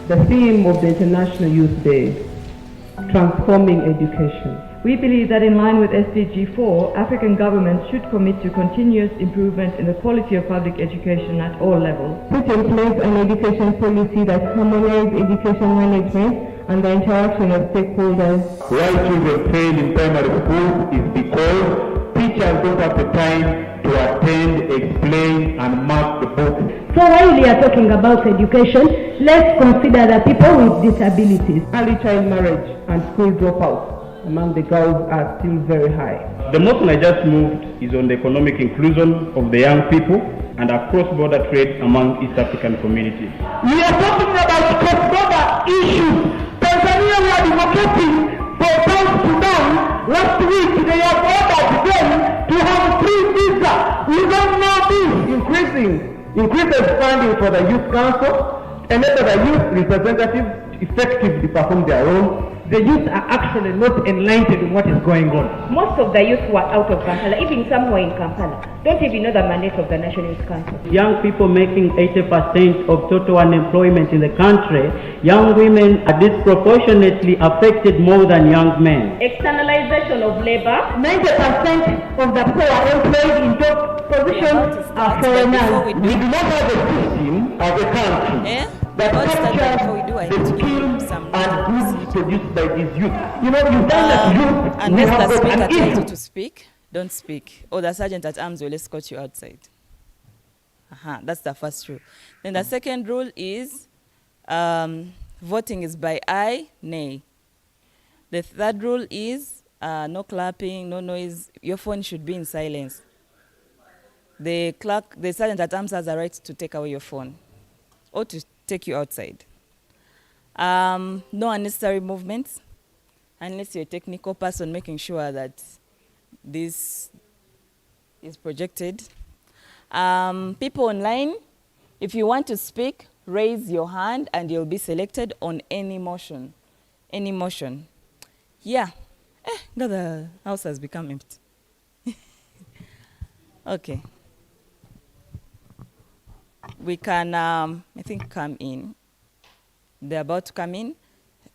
the theme of the International Youth Day, transforming education. We believe that in line with SDG 4, African governments should commit to continuous improvement in the quality of public education at all levels. Put in place an education policy that harmonizes education management and the interaction of stakeholders. Why children fail in primary school is because teachers don't have the time to attend, explain, and mark the book. So while we are talking about education, let's consider the people with disabilities. Early child marriage and school dropouts among the girls are still very high. The motion I just moved is on the economic inclusion of the young people and a cross-border trade among East African communities. We are talking about cross-border issues. Tanzania were advocating for South Sudan. Last week they have ordered them to have free visa. We don't know this. Increases funding for the youth council, enable the youth representatives effectively perform their role. The youth are actually not enlightened in what is going on. Most of the youth who are out of Kampala, even some who are in Kampala, don't even know the mandate of the National Youth Council. Young people making 80% of total unemployment in the country, young women are disproportionately affected more than young men. Externalization of labor. 90% of the people are employed in top positions are foreigners. We do not have a system as a country that captures the skills and goods produced by these youth. You know, you that youth. Unless the speaker tells you to speak, don't speak. Or the sergeant at arms will escort you outside. That's the first rule. Then the second rule is voting is by aye, nay. The third rule is no clapping, no noise. Your phone should be in silence. The sergeant at arms has a right to take away your phone or to take you outside. No unnecessary movements unless you're a technical person making sure that this is projected. People online, if you want to speak, raise your hand and you'll be selected on any motion. Any motion. Yeah. Now the house has become empty. Okay. We can, I think, come in. They're about to come in.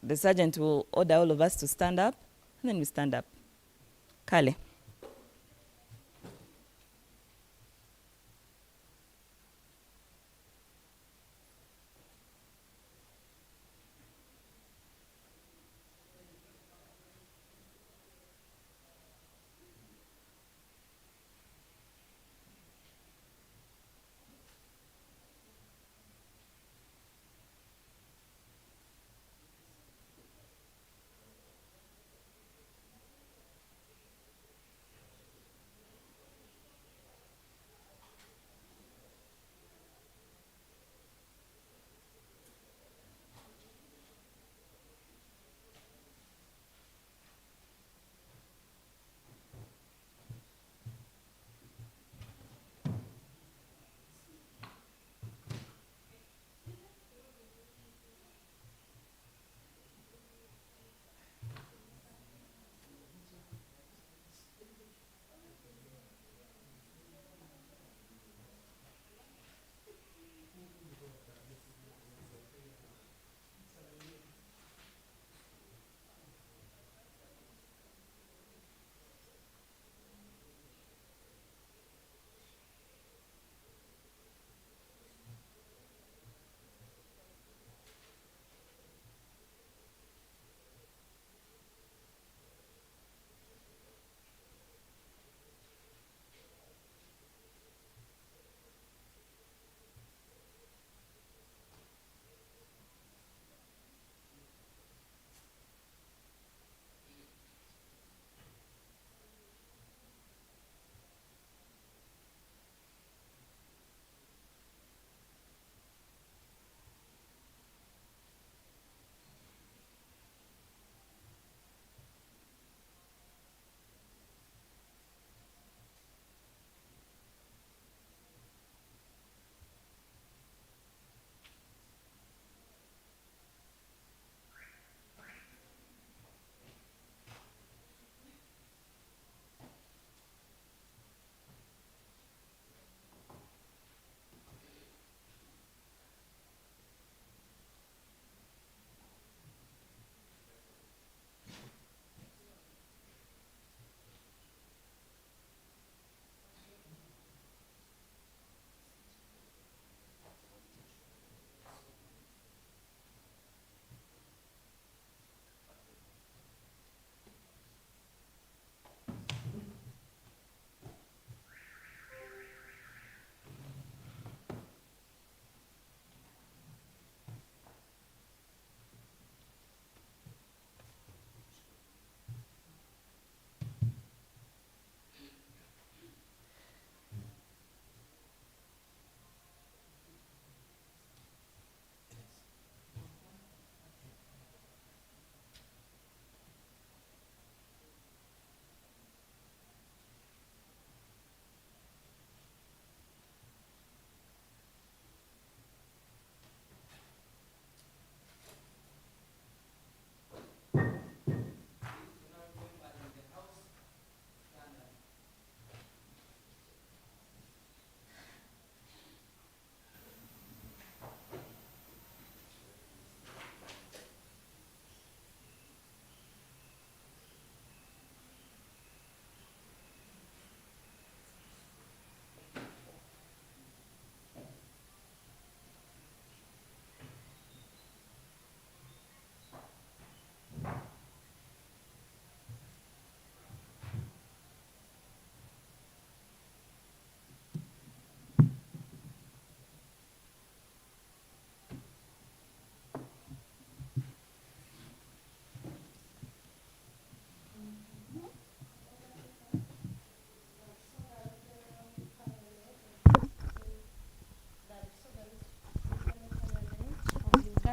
The sergeant will order all of us to stand up, and then we stand up. Kale.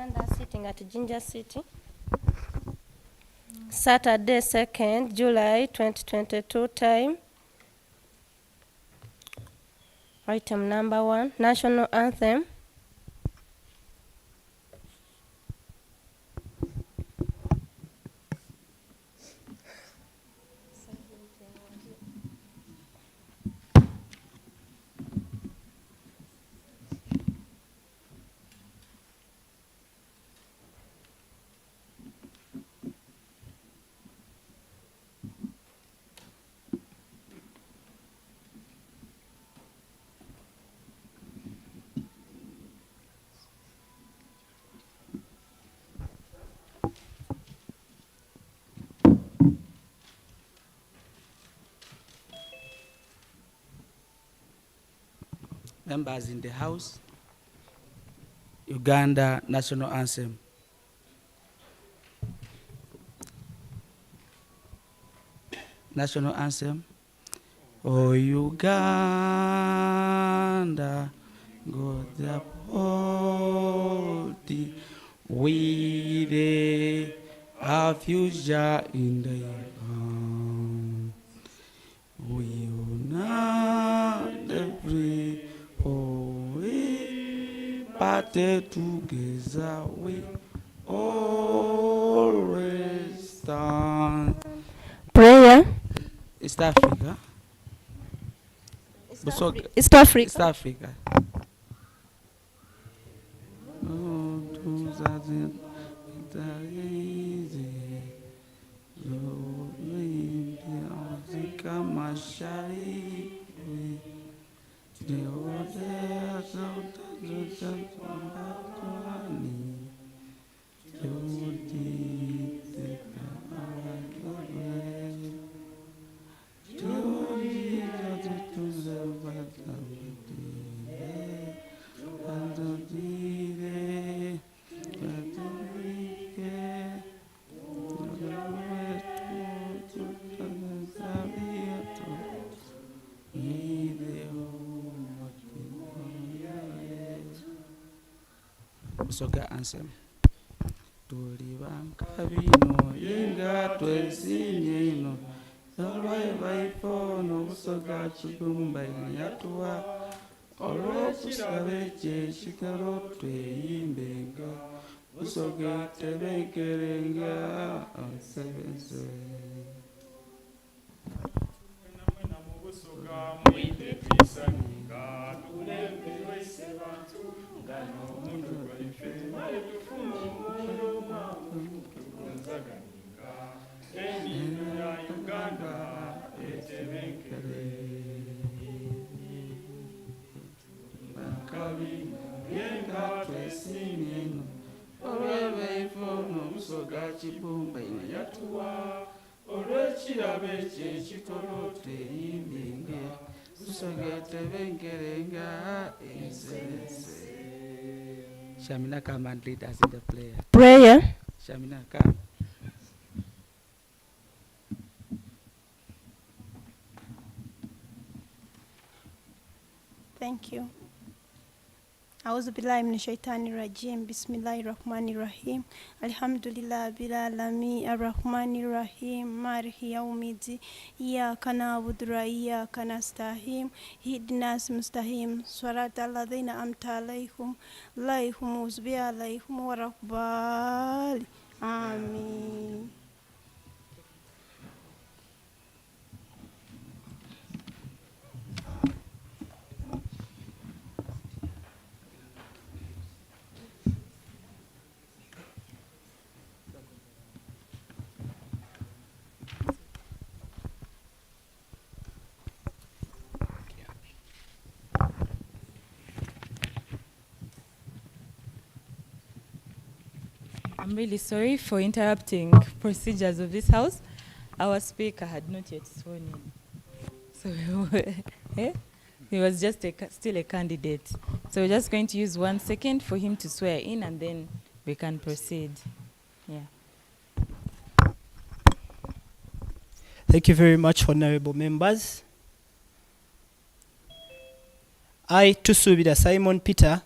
Uganda, sitting at Jinja City. Saturday, 2nd July 2022 time. Item number 1, National Anthem. Members in the House, Uganda National Anthem. National Anthem. Oh Uganda, God the party, we the our future in the we unite every we party together, we always stand. Prayer. East Africa. Busoga. East Africa. East Africa. Oh, Busoga Anthem. Tulibanka bino inga twesinye ino Olwai vaipono Busoga chibumba yatuwa Olokusabe chikalo tweyimbenga Busoga tebekerenga sevense Busoga mwite pisaninga tulembe wese bantu ngano mundu waife tufumo mundu mwamukunzaganinga enino ya Uganda etebekere bakabi yenga twesinino olwebe ifono Busoga chibumba yatuwa olwekirabe kyekitolo teyimbinge Busoga tebengerenga ensense. Shamina, come and lead us in the prayer. Prayer. Shamina, come. Thank you. A'udhu billahi minash shaitani rajim. Bismillahir rahmanir rahim. Alhamdulillah bil alamin arrahmanir rahim maliki yawmiddin. Iyyaka na'budu wa iyyaka nasta'in. Ihdinas mustaqim siratal ladzina an'amta 'alaihim ghayril maghdubi 'alaihim waladdallin. Amin. I'm really sorry for interrupting procedures of this house. Our speaker had not yet sworn in. So he was just still a candidate. So we're just going to use 1 second for him to swear in and then we can proceed. Yeah. Thank you very much, honorable members. I, Tusubira Simon Peter,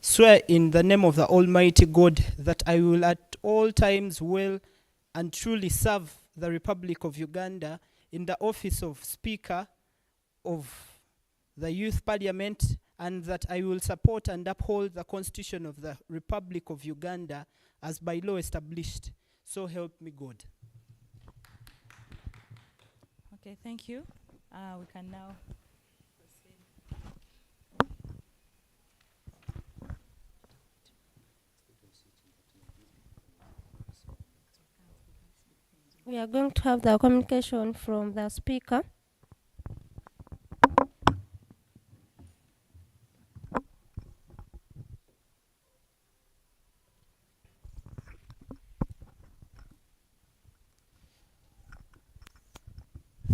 swear in the name of the Almighty God that I will at all times well and truly serve the Republic of Uganda in the office of Speaker of the Youth Parliament, and that I will support and uphold the Constitution of the Republic of Uganda as by law established. So help me God. Okay, thank you. We can now proceed. We are going to have the communication from the speaker.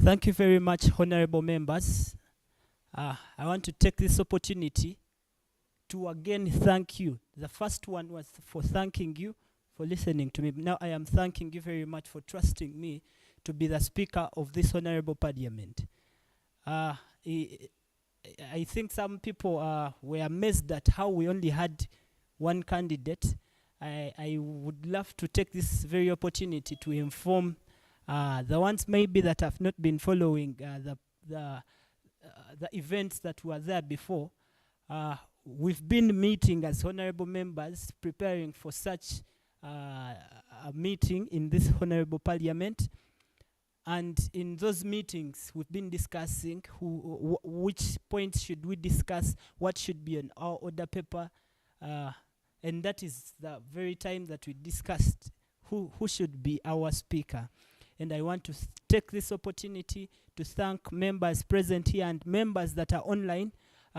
Thank you very much, honorable members. I want to take this opportunity to again thank you. The first one was for thanking you for listening to me. Now I am thanking you very much for trusting me to be the Speaker of this honorable Parliament. I think some people were amazed at how we only had one candidate. I would love to take this very opportunity to inform the ones maybe that have not been following the events that were there before. We've been meeting as honorable members, preparing for such a meeting in this honorable Parliament. And in those meetings, we've been discussing which points should we discuss, what should be on our order paper. And that is the very time that we discussed who should be our speaker. And I want to take this opportunity to thank members present here and members that are online.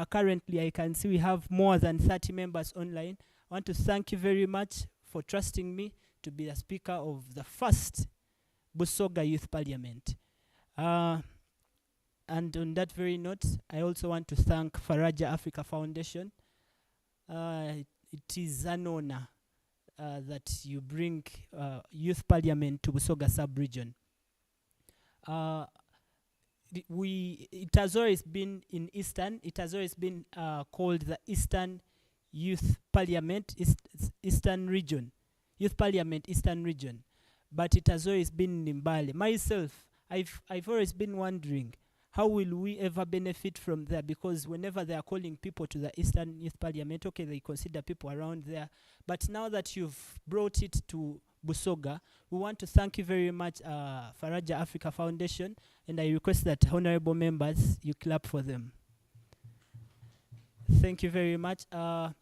Currently, I can see we have more than 30 members online. I want to thank you very much for trusting me to be the speaker of the first Busoga Youth Parliament. And on that very note, I also want to thank Faraja Africa Foundation. It is an honor that you bring Youth Parliament to Busoga sub-region. It has always been in Eastern. It has always been called the Eastern Youth Parliament, Eastern Region. Youth Parliament, Eastern Region. But it has always been in Mbale. Myself, I've always been wondering, how will we ever benefit from there? Because whenever they are calling people to the Eastern Youth Parliament, okay, they consider people around there. But now that you've brought it to Busoga, we want to thank you very much, Faraja Africa Foundation, and I request that honorable members, you clap for them. Thank you very much. I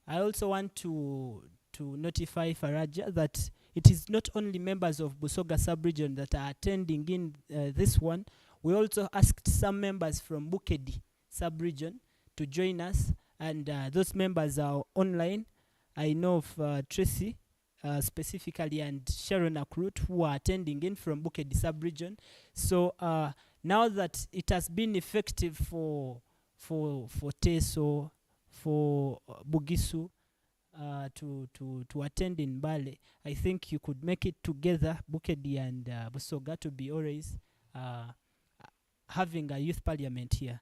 also want to notify Faraja that it is not only members of Busoga sub-region that are attending in this one. We also asked some members from Bukedi sub-region to join us, and those members are online. I know of Tracy specifically and Sharon Akrut who are attending in from Bukedi sub-region. So now that it has been effective for Teso, for Bugisu, to attend in Mbale, I think you could make it together, Bukedi and Busoga, to be always having a youth parliament here.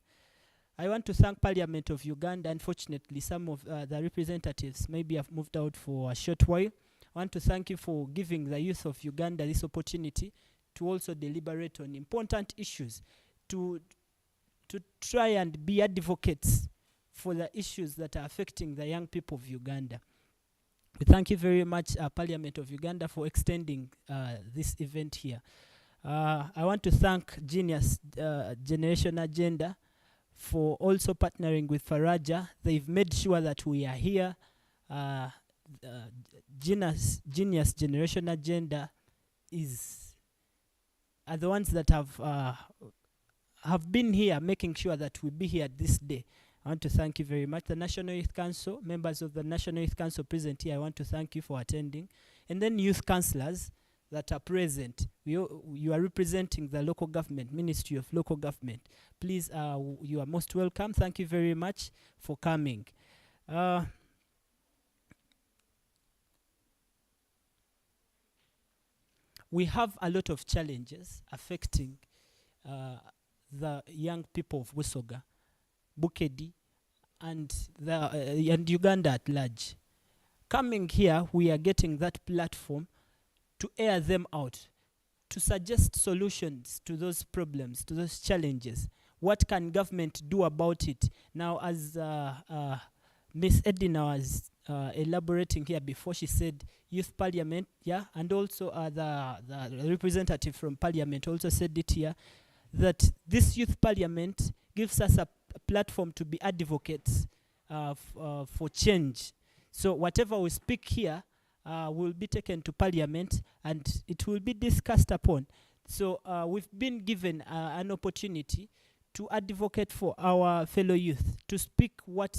I want to thank Parliament of Uganda. Unfortunately, some of the representatives maybe have moved out for a short while. I want to thank you for giving the youth of Uganda this opportunity to also deliberate on important issues, to try and be advocates for the issues that are affecting the young people of Uganda. We thank you very much, Parliament of Uganda, for extending this event here. I want to thank Genius Generation Agenda for also partnering with Faraja. They've made sure that we are here. Genius Generation Agenda are the ones that have been here, making sure that we be here this day. I want to thank you very much. The National Youth Council, members of the National Youth Council present here, I want to thank you for attending. And then youth councillors that are present. You are representing the local government, Ministry of Local Government. Please, you are most welcome. Thank you very much for coming. We have a lot of challenges affecting the young people of Busoga, Bukedi, and and Uganda at large. Coming here, we are getting that platform to air them out, to suggest solutions to those problems, to those challenges. What can government do about it? Now, as Miss Edina was elaborating here before, she said youth parliament, yeah, and also the representative from parliament also said it here, that this youth parliament gives us a platform to be advocates for change. So whatever we speak here will be taken to parliament and it will be discussed upon. So we've been given an opportunity to advocate for our fellow youth, to speak what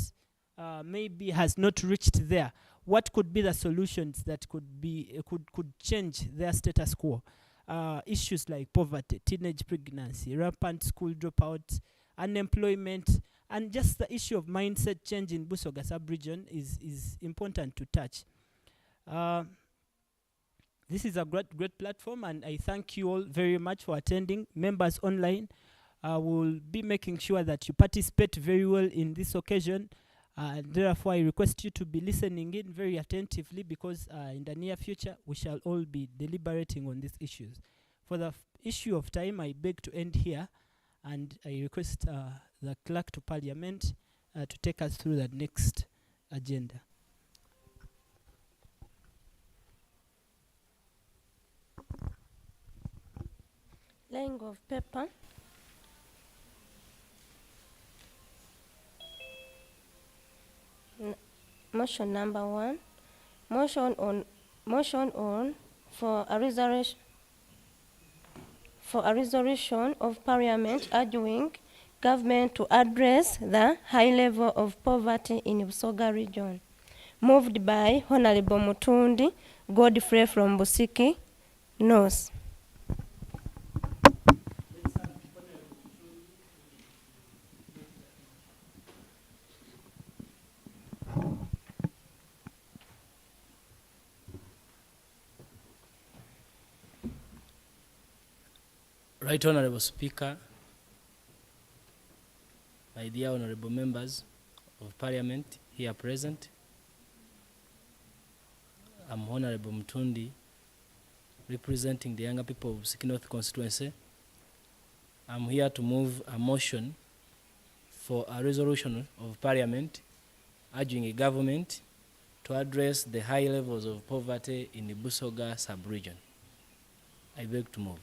maybe has not reached there. What could be the solutions that could change their status quo? Issues like poverty, teenage pregnancy, rampant school dropout, unemployment, and just the issue of mindset change in Busoga sub-region is important to touch. This is a great platform, and I thank you all very much for attending. Members online, will be making sure that you participate very well in this occasion. Therefore, I request you to be listening in very attentively, because in the near future, we shall all be deliberating on these issues. For the issue of time, I beg to end here, and I request the clerk to parliament to take us through the next agenda. Laying of paper. Motion number 1. Motion on for a resolution of Parliament urging government to address the high level of poverty in Busoga region. Moved by Honorable Mutundi Godfrey from Busiki North. Right Honorable Speaker, my dear honorable members of Parliament here present, I'm Honorable Mutundi, representing the younger people of Busiki North constituency. I'm here to move a motion for a resolution of Parliament urging a government to address the high levels of poverty in the Busoga sub-region. I beg to move.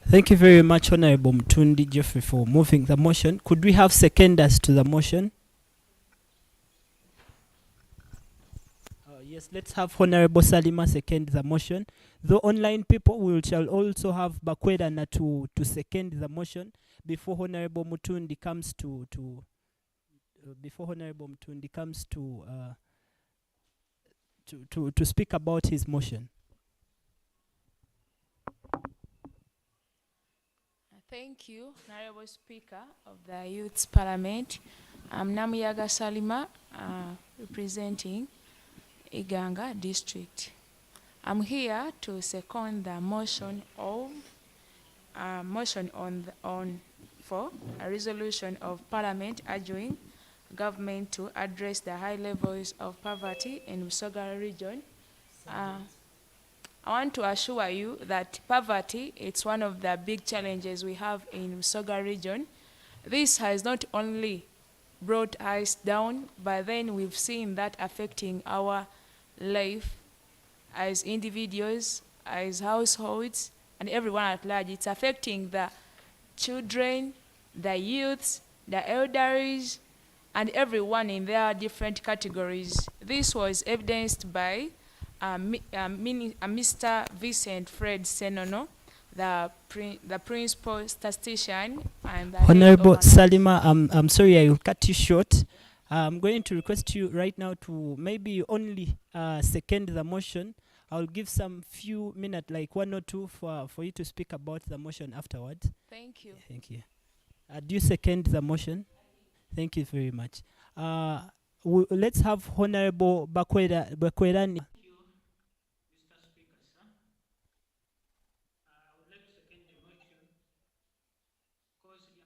Thank you very much, Honorable Mutundi Geoffrey, for moving the motion. Could we have seconders to the motion? Yes, let's have Honorable Salima second the motion. Though online people shall also have Bakwedana to second the motion before Honorable Mutundi comes to speak about his motion. Thank you, Honorable Speaker of the Youth Parliament. I'm Namuyaga Salima, representing Iganga District. I'm here to second the motion for a resolution of Parliament urging government to address the high levels of poverty in Busoga region. I want to assure you that poverty, it's one of the big challenges we have in Busoga region. This has not only brought us down, but then we've seen that affecting our life as individuals, as households, and everyone at large. It's affecting the children, the youths, the elderly, and everyone in their different categories. This was evidenced by Mr. Vincent Fred Senono, the principal statistician. And Honorable Salima, I'm sorry I will cut you short. I'm going to request you right now to maybe only second the motion. I'll give some few minutes, like 1 or 2, for you to speak about the motion afterwards. Thank you. Thank you. Do you second the motion? Thank you very much. let's have Honorable Bakwerani.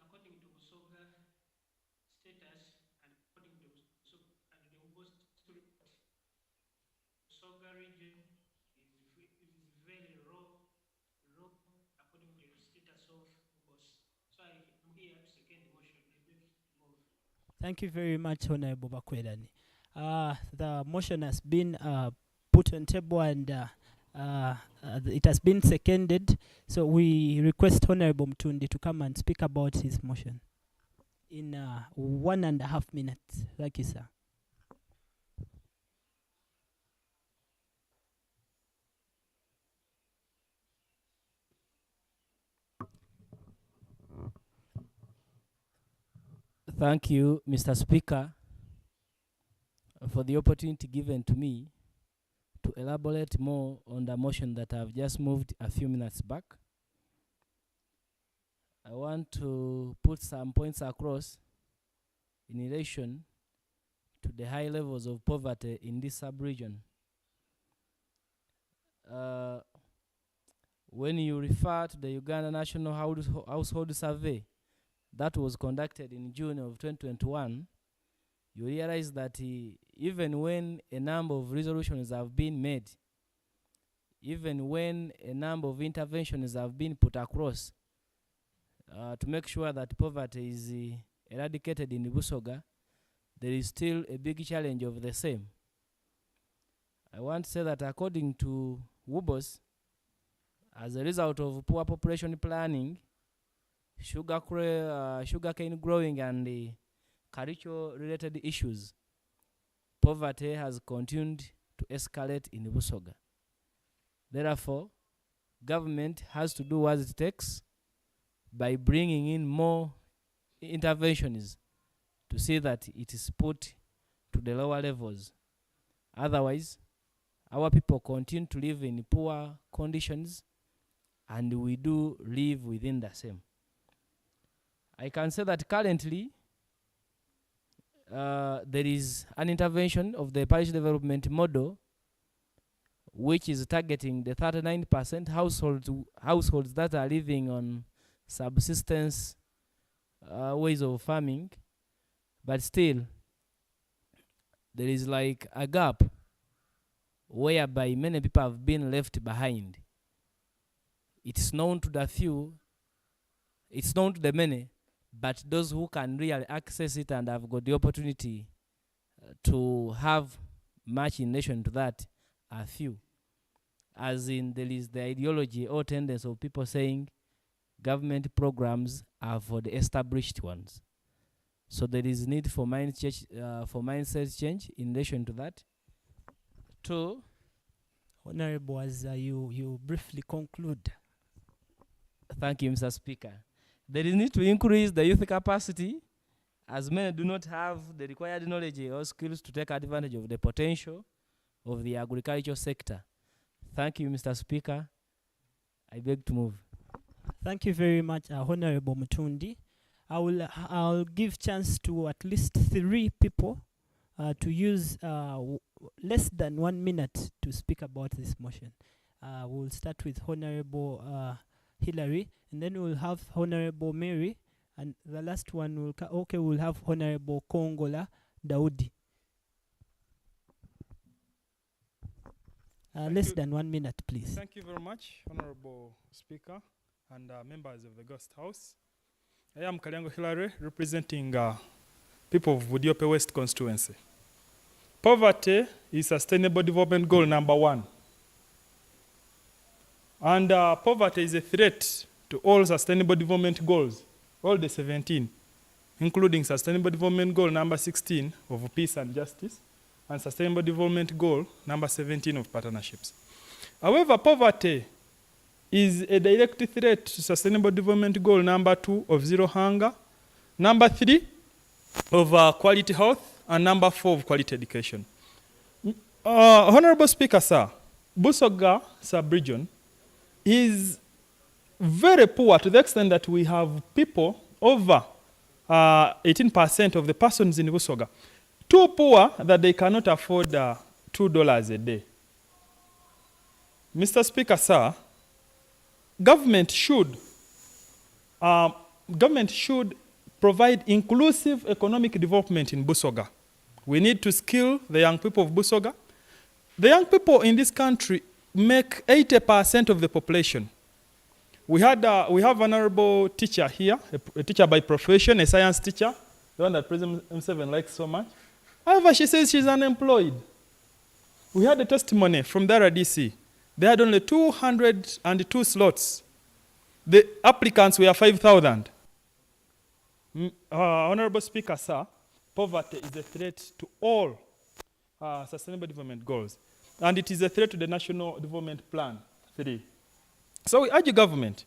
According to Busoga status and according to Busoga and the Ubos report, Busoga region is very low according to the status of Ubos. So I am here to second the motion. I beg to move. Thank you very much, Honorable Bakwerani. The motion has been put on table and it has been seconded. So we request Honorable Mtundi to come and speak about his motion in 1.5 minutes. Thank you, sir. Thank you, Mr. Speaker, for the opportunity given to me to elaborate more on the motion that I've just moved a few minutes back. I want to put some points across in relation to the high levels of poverty in this sub-region. When you refer to the Uganda National Household Survey that was conducted in June of 2021, you realize that even when a number of resolutions have been made, even when a number of interventions have been put across to make sure that poverty is eradicated in Busoga, there is still a big challenge of the same. I want to say that according to WUBOS, as a result of poor population planning, sugarcane growing and culture-related issues, poverty has continued to escalate in Busoga. Therefore, government has to do what it takes by bringing in more interventions to see that it is put to the lower levels. Otherwise, our people continue to live in poor conditions and we do live within the same. I can say that currently there is an intervention of the parish development model which is targeting the 39% households that are living on subsistence ways of farming, but still there is like a gap whereby many people have been left behind. It's known to the few, it's known to the many, but those who can really access it and have got the opportunity to have much in relation to that are few. As in, there is the ideology or tendency of people saying government programs are for the established ones. So there is need for mindset change in relation to that. Two, Honorable, as you briefly conclude. Thank you, Mr. Speaker. There is need to increase the youth capacity, as many do not have the required knowledge or skills to take advantage of the potential of the agricultural sector. Thank you, Mr. Speaker. I beg to move. Thank you very much, Honorable Mutundi. I'll give chance to at least 3 people to use less than 1 minute to speak about this motion. We'll start with Honorable Hillary, and then we'll have Honorable Mary, and the last one will we'll have Honorable Kongola Daudi. Less than 1 minute, please. Thank you very much, Honorable Speaker and members of the Ghost House. I am Kalyango Hillary, representing people of Budiope West constituency. Poverty is Sustainable Development Goal number 1. And poverty is a threat to all Sustainable Development Goals, all the 17, including Sustainable Development Goal number 16 of peace and justice, and Sustainable Development Goal number 17 of partnerships. However, poverty is a direct threat to Sustainable Development Goal number 2 of zero hunger, number 3 of quality health, and number 4 of quality education. Honorable Speaker, sir, Busoga sub-region is very poor to the extent that we have people over 18% of the persons in Busoga. too poor that they cannot afford $2 a day. Mr. Speaker, sir, government should provide inclusive economic development in Busoga. We need to skill the young people of Busoga. The young people in this country make 80% of the population. We have an honorable teacher here, a teacher by profession, a science teacher, the one that President M7 likes so much. However, she says she's unemployed. We had a testimony from the RDC. They had only 202 slots. The applicants were 5,000. Honorable Speaker, sir, poverty is a threat to all Sustainable Development Goals, and it is a threat to the National Development Plan 3. So we urge government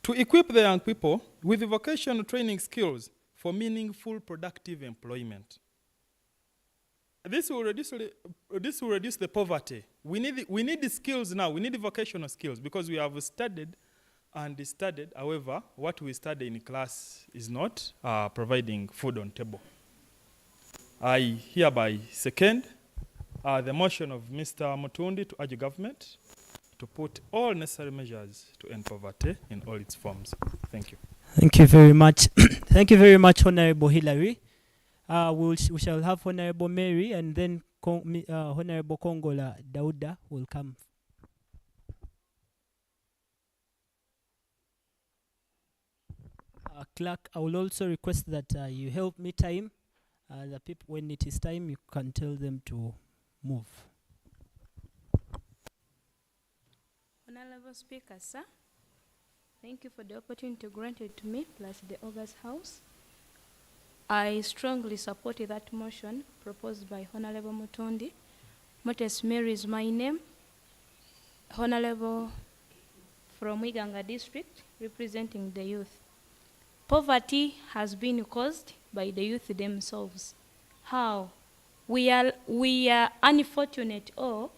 to equip the young people with vocational training skills for meaningful, productive employment. This will reduce the poverty. We need the skills now. We need the vocational skills because we have studied and studied. However, what we study in class is not providing food on table. I hereby second the motion of Mr. Mutundi to urge government to put all necessary measures to end poverty in all its forms. Thank you. Thank you very much. Thank you very much, Honorable Hillary. We shall have Honorable Mary, and then Honorable Kongola Dauda will come. Clerk, I will also request that you help me time. The people, when it is time, you can tell them to move. Honorable Speaker, sir, thank you for the opportunity granted to me, plus the August House. I strongly support that motion proposed by Honorable Mutundi. Motes Mary is my name. Honorable from Iganga District, representing the youth. Poverty has been caused by the youth themselves. How? We are unfortunate, or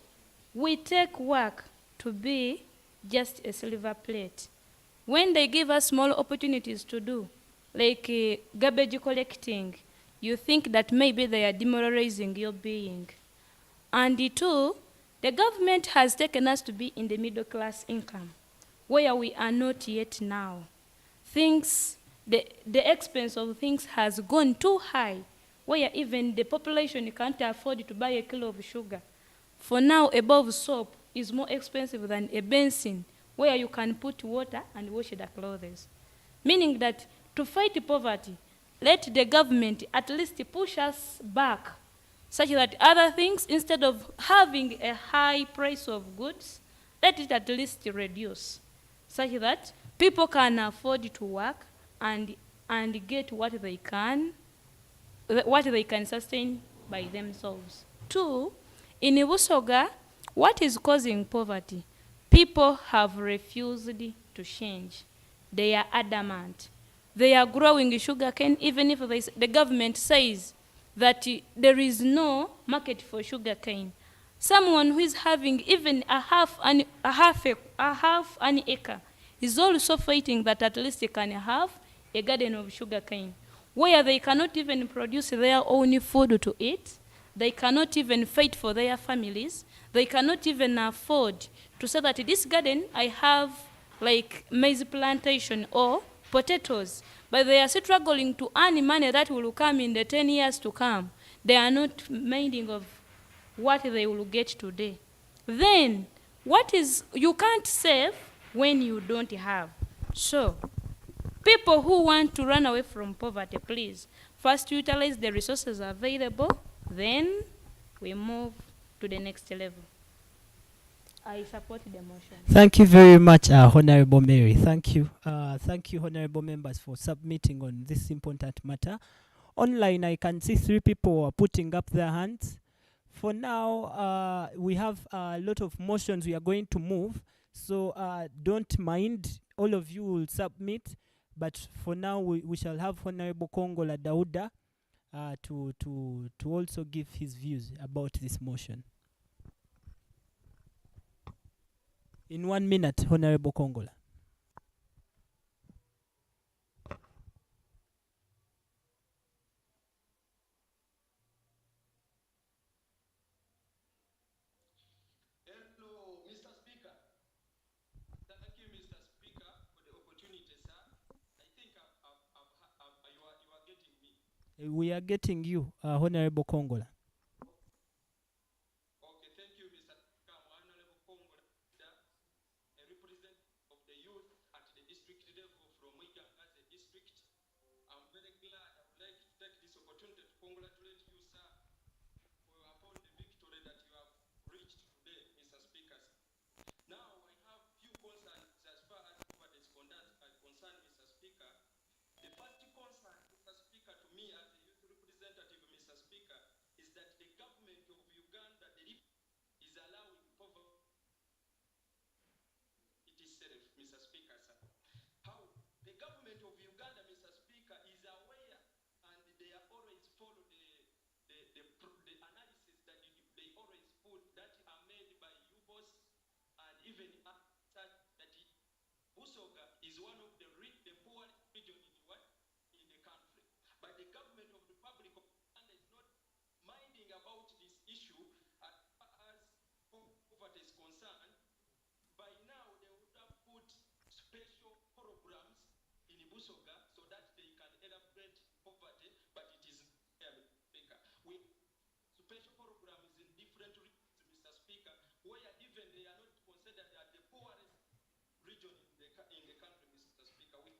we take work to be just a silver plate. When they give us small opportunities to do, like garbage collecting, you think that maybe they are demoralizing your being. And two, the government has taken us to be in the middle class income, where we are not yet now. The expense of things has gone too high, where even the population can't afford to buy a kilo of sugar. For now, a bowl of soap is more expensive than a basin, where you can put water and wash the clothes. Meaning that to fight poverty, let the government at least push us back, such that other things, instead of having a high price of goods, let it at least reduce, such that people can afford to work and get what they can sustain by themselves. Two, in Busoga, what is causing poverty? People have refused to change. They are adamant. They are growing sugarcane, even if the government says that there is no market for sugarcane. Someone who is having even a half an acre is also fighting that at least they can have a garden of sugarcane, where they cannot even produce their own food to eat. They cannot even fight for their families. They cannot even afford to say that this garden I have like maize plantation or potatoes, but they are struggling to earn money that will come in the 10 years to come. They are not minding of what they will get today. Then, you can't save when you don't have. So, people who want to run away from poverty, please, first utilize the resources available, then we move to the next level. I support the motion. Thank you very much, Honorable Mary. Thank you. Thank you, Honorable members, for submitting on this important matter. Online, I can see 3 people are putting up their hands. For now, we have a lot of motions we are going to move, so don't mind. All of you will submit, but for now, we shall have Honorable Kongola Dauda to also give his views about this motion. In 1 minute, Honorable Kongola. We are getting you, Honorable Kongola. Okay, thank you, Mr. Speaker. Honorable Kongola, a representative of the youth at the district level from Muigangaze district. I'm very glad. I would like to take this opportunity to congratulate you, sir, upon the victory that you have reached today, Mr. Speaker. Now, I have few concerns as far as poverty is concerned, Mr. Speaker. The first concern, Mr. Speaker, to me as a youth representative, Mr. Speaker, is that the government of Uganda is allowing poverty itself, Mr. Speaker, sir. How the government of Uganda, Mr. Speaker, is aware and they are always follow the analysis that they always put that are made by UBOS and even such that Busoga is one of the poorest region in the country. But the government of the Republic of Uganda is not minding about this issue as far as poverty is concerned. By now, they would have put special programs in Busoga so that they can eliminate poverty, but it is there, Mr. Speaker. We special programs in different regions, Mr. Speaker, where even they are not considered as the poorest region in the country, Mr. Speaker. We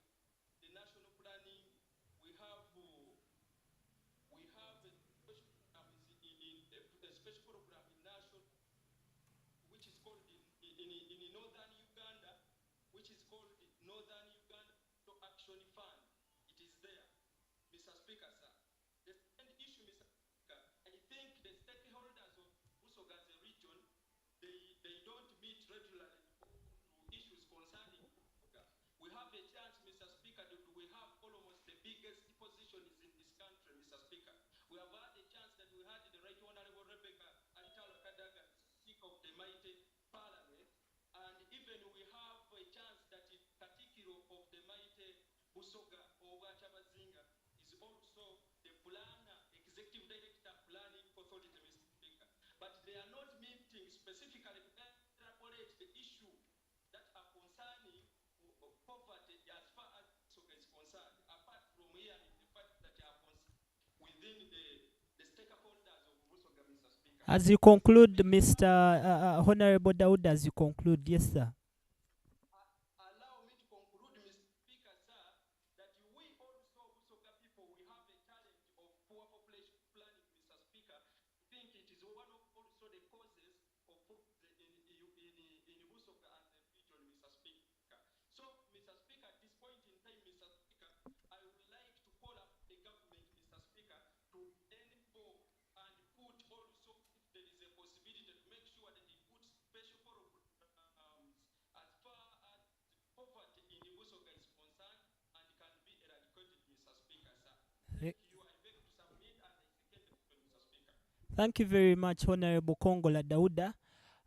the national planning, we have a special program in national, which is called in northern Uganda, which is called the Northern Uganda Action Fund. It is there, Mr. Speaker, sir. The second issue, Mr. Speaker, I think the stakeholders of Busoga as a region, they don't meet regularly to issues concerning Busoga. We have a chance, Mr. Speaker, we have almost the biggest positions in this country, Mr. Speaker. We have had a chance that we had the Right Honorable Rebecca Antalo Kadaga, Speaker of the mighty Parliament, and even we have a chance that Katikiro of the mighty Busoga or Wachabazinga is also the planner, executive director, planning authority, Mr. Speaker. But they are not meeting specifically to elaborate the issue that are concerning poverty as far as Busoga is concerned, apart from hearing the fact that they are within the stakeholders of Busoga, Mr. Speaker. As you conclude, Mr. Honorable Daud, as you conclude, yes, sir. Allow me to conclude, Mr. Speaker, sir, that we also, Busoga people, we have a talent of poor population planning, Mr. Speaker. I think it is one of also the causes of poverty in Busoga and the region, Mr. Speaker. So, Mr. Speaker, at this point in time, Mr. Speaker, I would like to call up the government, Mr. Speaker, to enable and put also, if there is a possibility, to make sure that they put special programs as far as poverty in Busoga is concerned and can be eradicated, Mr. Speaker, sir. Thank you. I beg to submit and I second the motion, Mr. Speaker. Thank you very much, Honorable Kongola Dauda.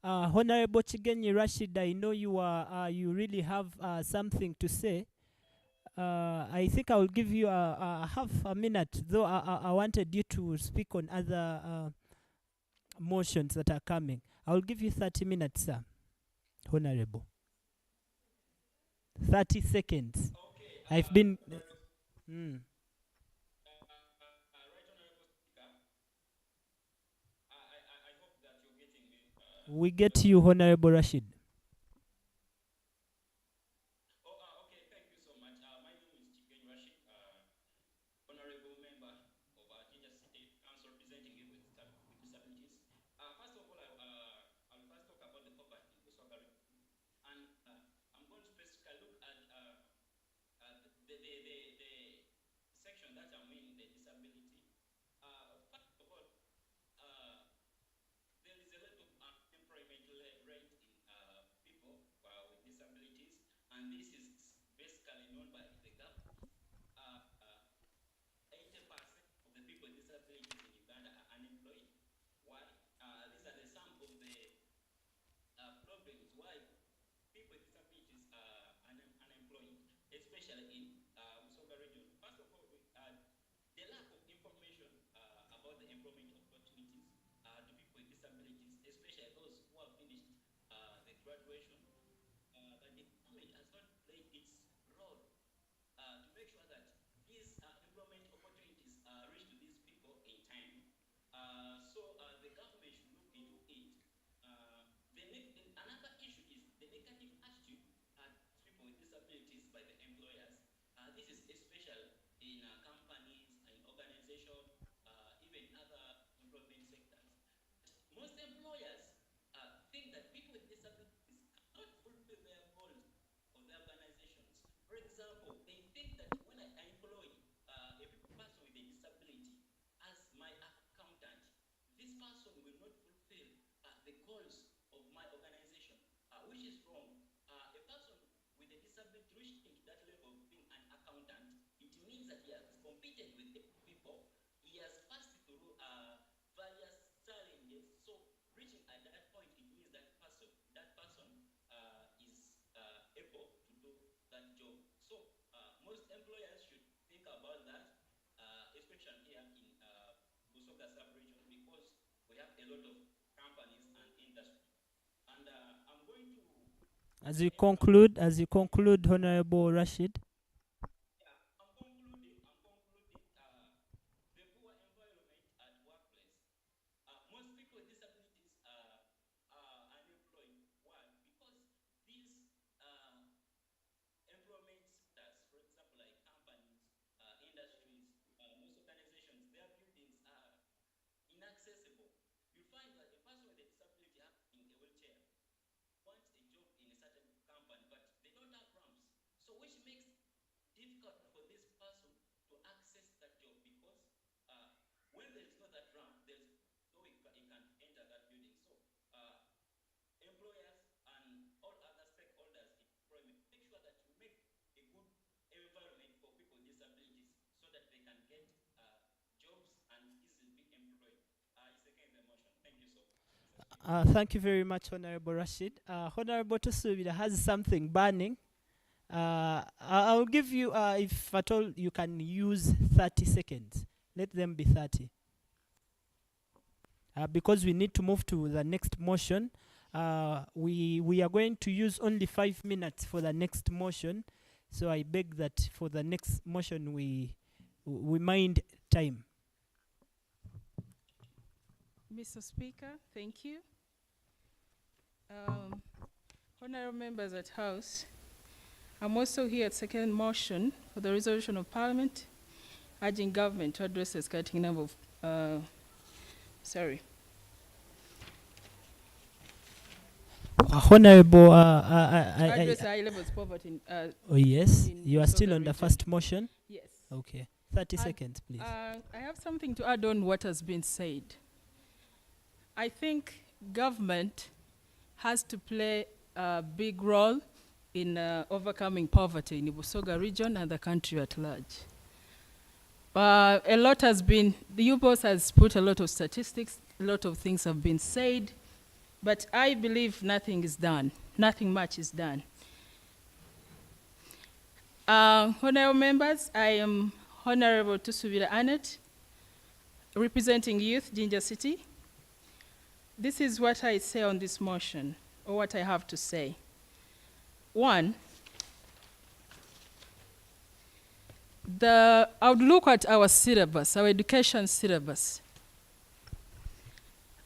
Honorable Chigenyi Rashid, I know you really have something to say. I think I will give you half a minute, though I wanted you to speak on other motions that are coming. I will give you 30 minutes, sir. Honorable. 30 seconds. Okay, I've been... We get you, Honorable Rashid. Okay, thank you so much. My name is Chigenyi Rashid, Honorable Member of Jinja City Council, representing you with disabilities. First of all, I'll first talk about the poverty in Busoga region, and I'm going to specifically look at the section that I'm in, the disability. First of all, there is a lot of unemployment rate in people with disabilities, and this is basically known by the government. 80% of the people with disabilities in Uganda are unemployed. Why? These are some of the problems why people with disabilities are unemployed, especially in Busoga region. First of all, the lack of information about the employment opportunities to people with disabilities, especially those who have finished the graduation. The government has not played its role to make sure that these employment opportunities reach to most employers think that people with disabilities cannot fulfill their goals of their organizations. For example, they think that when I employ a person with a disability as my accountant, this person will not fulfill the goals of my organization, which is wrong. A person with a disability reaching that level of being an accountant, it means that he has competed with people, he has passed through various challenges. So reaching at that point, it means that person is able to do that job. So most employers should think about that, especially here in Busoga sub-region, because we have a lot of companies and industry. And I'm going to... As you conclude, Honorable Rashid. Most people with disabilities are unemployed. Why? Because these employment sectors, for example, like companies, industries, most organizations, their buildings are inaccessible. You find that a person with a disability having a wheelchair wants a job in a certain company, but they don't have ramps. So which makes difficult for this person to access that job, because when there is not that ramp, there's no way he can enter that building. So employers and all other stakeholders in employment, make sure that you make a good environment for people with disabilities so that they can get jobs and easily be employed. I second the motion. Thank you so much. Thank you very much, Honorable Rashid. Honorable Tusubira has something burning. I'll give you, if at all, you can use 30 seconds. Let them be 30. Because we need to move to the next motion, we are going to use only 5 minutes for the next motion. So I beg that for the next motion, we mind time. Mr. Speaker, thank you. Honorable members at House, I'm also here at second motion for the resolution of Parliament urging government to address the escalating number of, Honorable, address high levels of poverty. Oh yes, you are still on the first motion? Yes. Okay, 30 seconds, please. I have something to add on what has been said. I think government has to play a big role in overcoming poverty in the Busoga region and the country at large. A lot has been, the U-Boss has put a lot of statistics, a lot of things have been said, but I believe nothing is done. Nothing much is done. Honorable members, I am Honorable Tusubira Annette, representing Youth, Jinja City. This is what I say on this motion, or what I have to say. One, I would look at our syllabus, our education syllabus.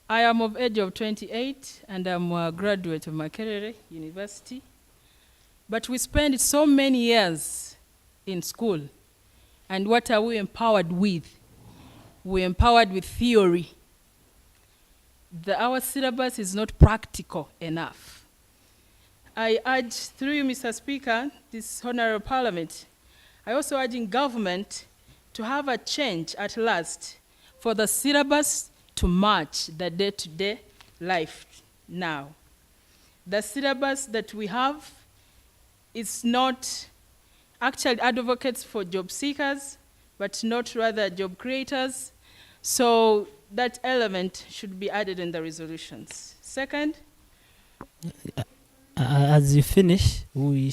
I am of age of 28 and I'm a graduate of Makerere University. But we spend so many years in school. And what are we empowered with? We're empowered with theory. Our syllabus is not practical enough. I urge, through you, Mr. Speaker, this Honorable Parliament, I also urge government to have a change at last for the syllabus to match the day-to-day life now. The syllabus that we have is not actually advocates for job seekers, but not rather job creators. So that element should be added in the resolutions. Second, as you finish, we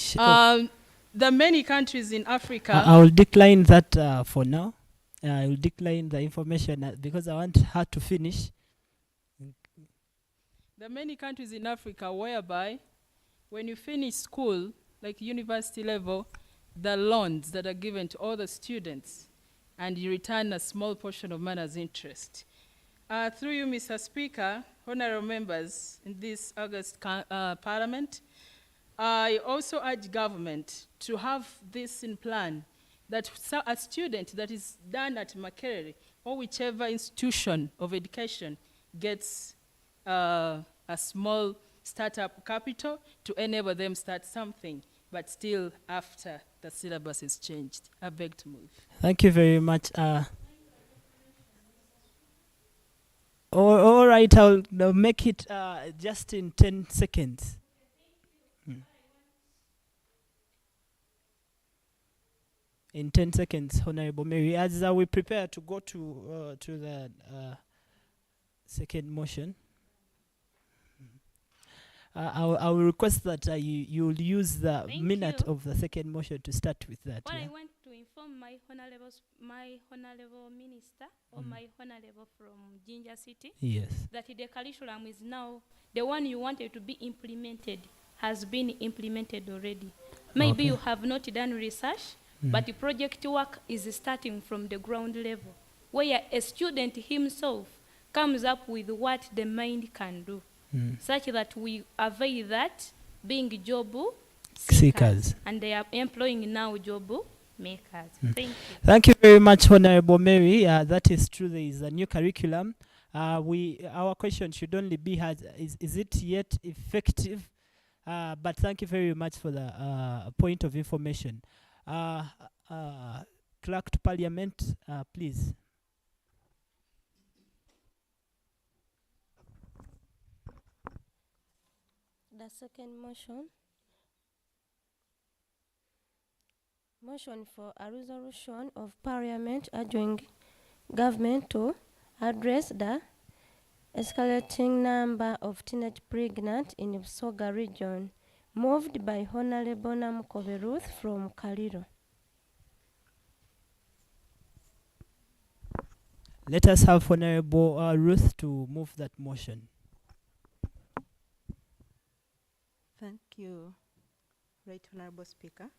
the many countries in Africa. I will decline that for now. I will decline the information because I want her to finish. There are many countries in Africa whereby when you finish school, like university level, the loans that are given to all the students and you return a small portion of money as interest. Through you, Mr. Speaker, honorable members in this August Parliament, I also urge government to have this in plan, that a student that is done at Makerere or whichever institution of education gets a small startup capital to enable them start something, but still after the syllabus is changed. I beg to move. Thank you very much. All right, I'll make it just in 10 seconds. In 10 seconds, Honorable Mary, as we prepare to go to the second motion. I will request that you'll use the minute of the second motion to start with that. What I want to inform my honorable minister or my honorable from Jinja City, that the curriculum is now, the one you wanted to be implemented has been implemented already. Maybe you have not done research, but the project work is starting from the ground level, where a student himself comes up with what the mind can do. Such that we avoid that being job seekers and they are employing now job makers. Thank you. Thank you very much, Honorable Mary. That is true. There is a new curriculum. Our question should only be is it yet effective? But thank you very much for the point of information. Clerk to Parliament, please. The second motion for a resolution of Parliament urging government to address the escalating number of teenage pregnant in Busoga region, moved by Honorable Namukobe Ruth from Kaliro. Let us have Honorable Ruth to move that motion. Thank you, Right Honorable Speaker.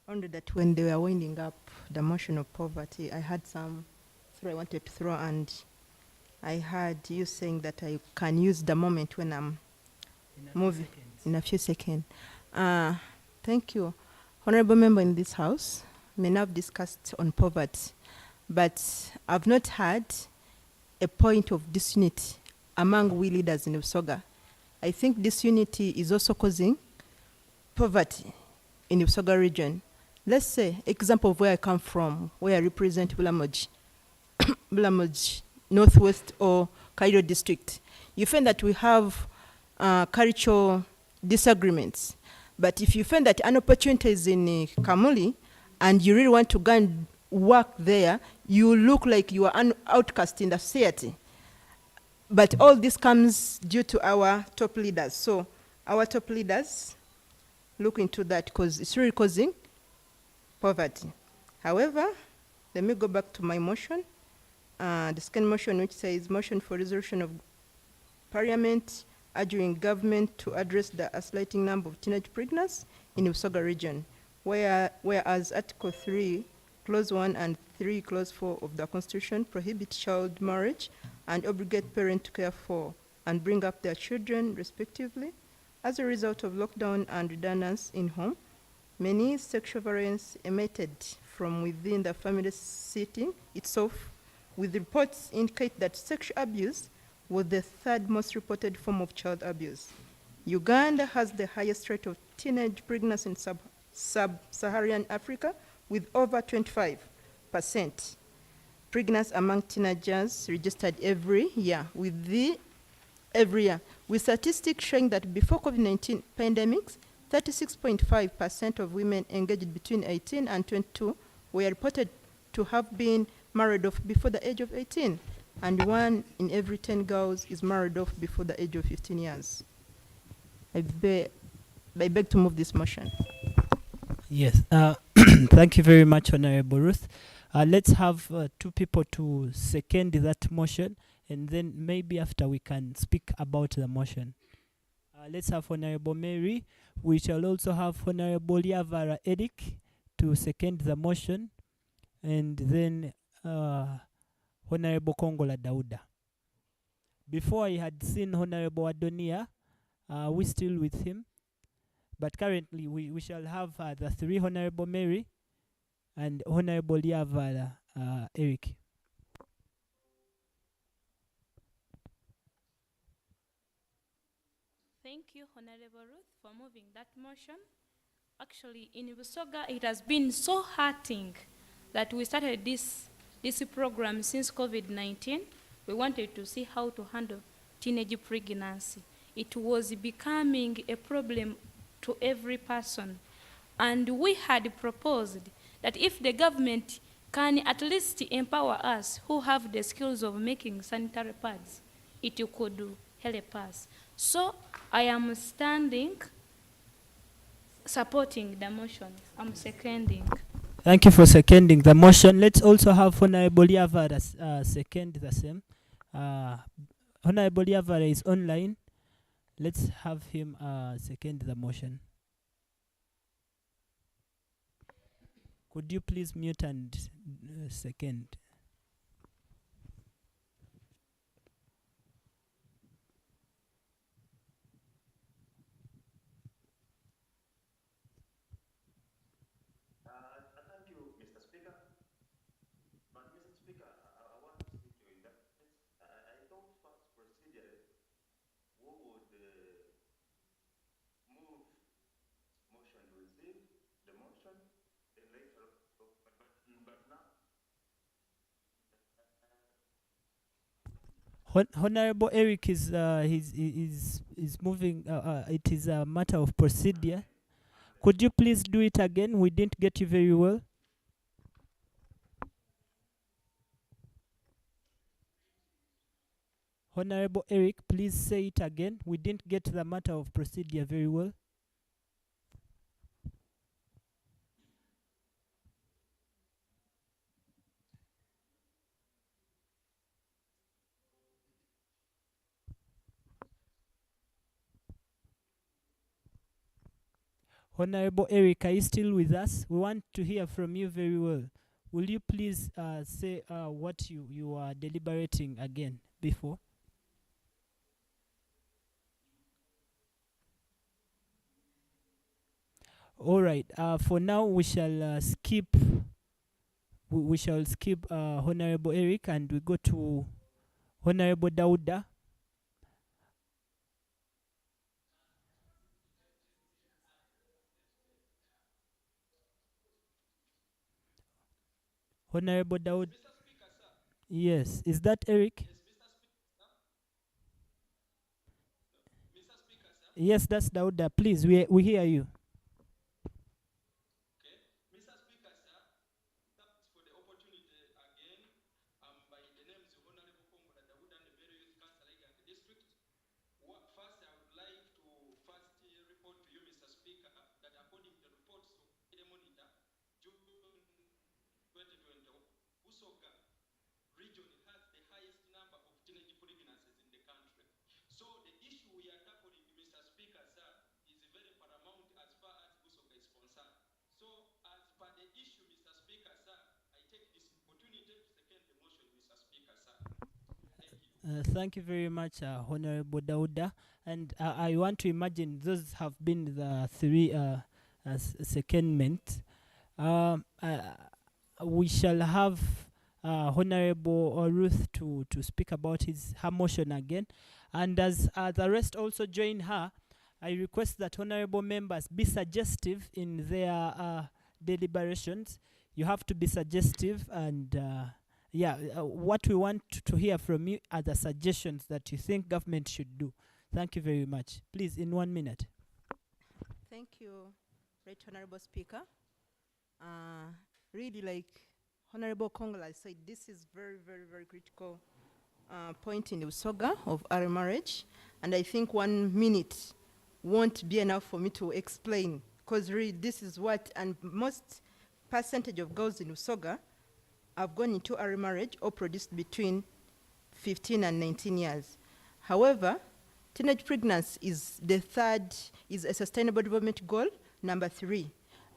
Only that when they were winding up the motion of poverty, I had some I wanted to throw, and I heard you saying that I can use the moment when I'm moving in a few seconds. Thank you. Honorable member in this house, may now have discussed on poverty, but I've not had a point of disunity among we leaders in Busoga. I think disunity is also causing poverty in the Busoga region. Let's say, example of where I come from, where I represent Bulamoji, Bulamoji Northwest or Cairo district. You find that we have cultural disagreements. But if you find that an opportunity is in Kamuli and you really want to go and work there, you look like you are an outcast in the society. But all this comes due to our top leaders. So our top leaders look into that because it's really causing poverty. However, let me go back to my motion. The second motion, which says motion for resolution of Parliament urging government to address the isolating number of teenage pregnancies in the Busoga region, whereas Article 3, Clause 1 and 3, Clause 4 of the Constitution prohibit child marriage and obligate parents to care for and bring up their children respectively. As a result of lockdown and redundancy in home, many sexual violence emitted from within the family setting itself, with reports indicate that sexual abuse was the third most reported form of child abuse. Uganda has the highest rate of teenage pregnancy in sub-Saharan Africa, with over 25% pregnancy among teenagers registered every year, with statistics showing that before COVID-19 pandemics, 36.5% of women engaged between 18 and 22 were reported to have been married off before the age of 18, and 1 in every 10 girls is married off before the age of 15 years. I beg to move this motion. Yes. Thank you very much, Honorable Ruth. Let's have 2 people to second that motion, and then maybe after we can speak about the motion. Let's have Honorable Mary. We shall also have Honorable Liavara Eric to second the motion, and then Honorable Kongola Dauda. Before I had seen Honorable Adonia, we still with him, but currently we shall have the 3 Honorable Mary and Honorable Liavara Eric. Honorable Ruth for moving that motion. Actually, in Busoga, it has been so hurting that we started this program since COVID-19. We wanted to see how to handle teenage pregnancy. It was becoming a problem to every person. And we had proposed that if the government can at least empower us who have the skills of making sanitary pads, it could help us. So I am standing, supporting the motion. I'm seconding. Thank you for seconding the motion. Let's also have Honorable Yavara second the same. Honorable Yavara is online. Let's have him second the motion. Could you please mute and second? Thank you, Mr. Speaker. But Mr. Speaker, I want to speak to you in that sense. I thought first procedure we would move motion to receive the motion, then later, but now. Honorable Eric is moving. It is a matter of procedure. Could you please do it again? We didn't get you very well. Honorable Eric, please say it again. We didn't get the matter of procedure very well. Honorable Eric, are you still with us? We want to hear from you very well. Will you please say what you are deliberating again before? All right. For now, we shall skip. We shall skip Honorable Eric, and we go to Honorable Dauda. Honorable Daud. Yes, is that Eric? Yes, that's Dauda. Please, we hear you. Busoga region has the highest number of teenage pregnancies in the country. So the issue we are tackling, Mr. Speaker, sir, is very paramount as far as Busoga is concerned. So as per the issue, Mr. Speaker, sir, I take this opportunity to second the motion, Mr. Speaker, sir. Thank you very much, Honorable Dauda. And I want to imagine those have been the three secondments. We shall have Honorable Ruth to speak about her motion again. And as the rest also join her, I request that honorable members be suggestive in their deliberations. You have to be suggestive, and what we want to hear from you are the suggestions that you think government should do. Thank you very much. Please, in 1 minute. Thank you, Right Honorable Speaker. Really, like Honorable Kongola said, this is very, very, very critical point in the Busoga of early marriage. And I think 1 minute won't be enough for me to explain, because really this is what, and most percentage of girls in Busoga have gone into early marriage or produced between 15 and 19 years. However, teenage pregnancy is is a sustainable development goal, number 3.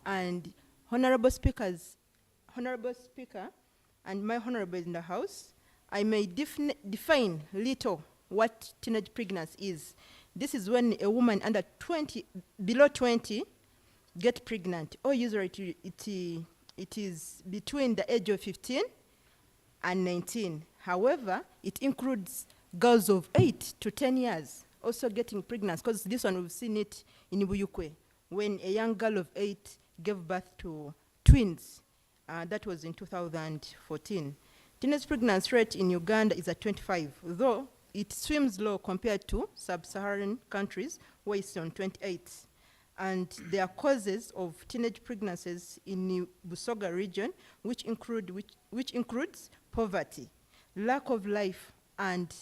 And Honorable Speaker and my honorable in the House, I may define little what teenage pregnancy is. This is when a woman under 20, below 20, get pregnant, or usually it is between the age of 15 and 19. However, it includes girls of 8 to 10 years also getting pregnant, because this one we've seen it in Buyukwe, when a young girl of 8 gave birth to twins. That was in 2014. Teenage pregnancy rate in Uganda is at 25, though it swims low compared to sub-Saharan countries, where it's on 28. And there are causes of teenage pregnancies in the Busoga region, which includes poverty, lack of life, and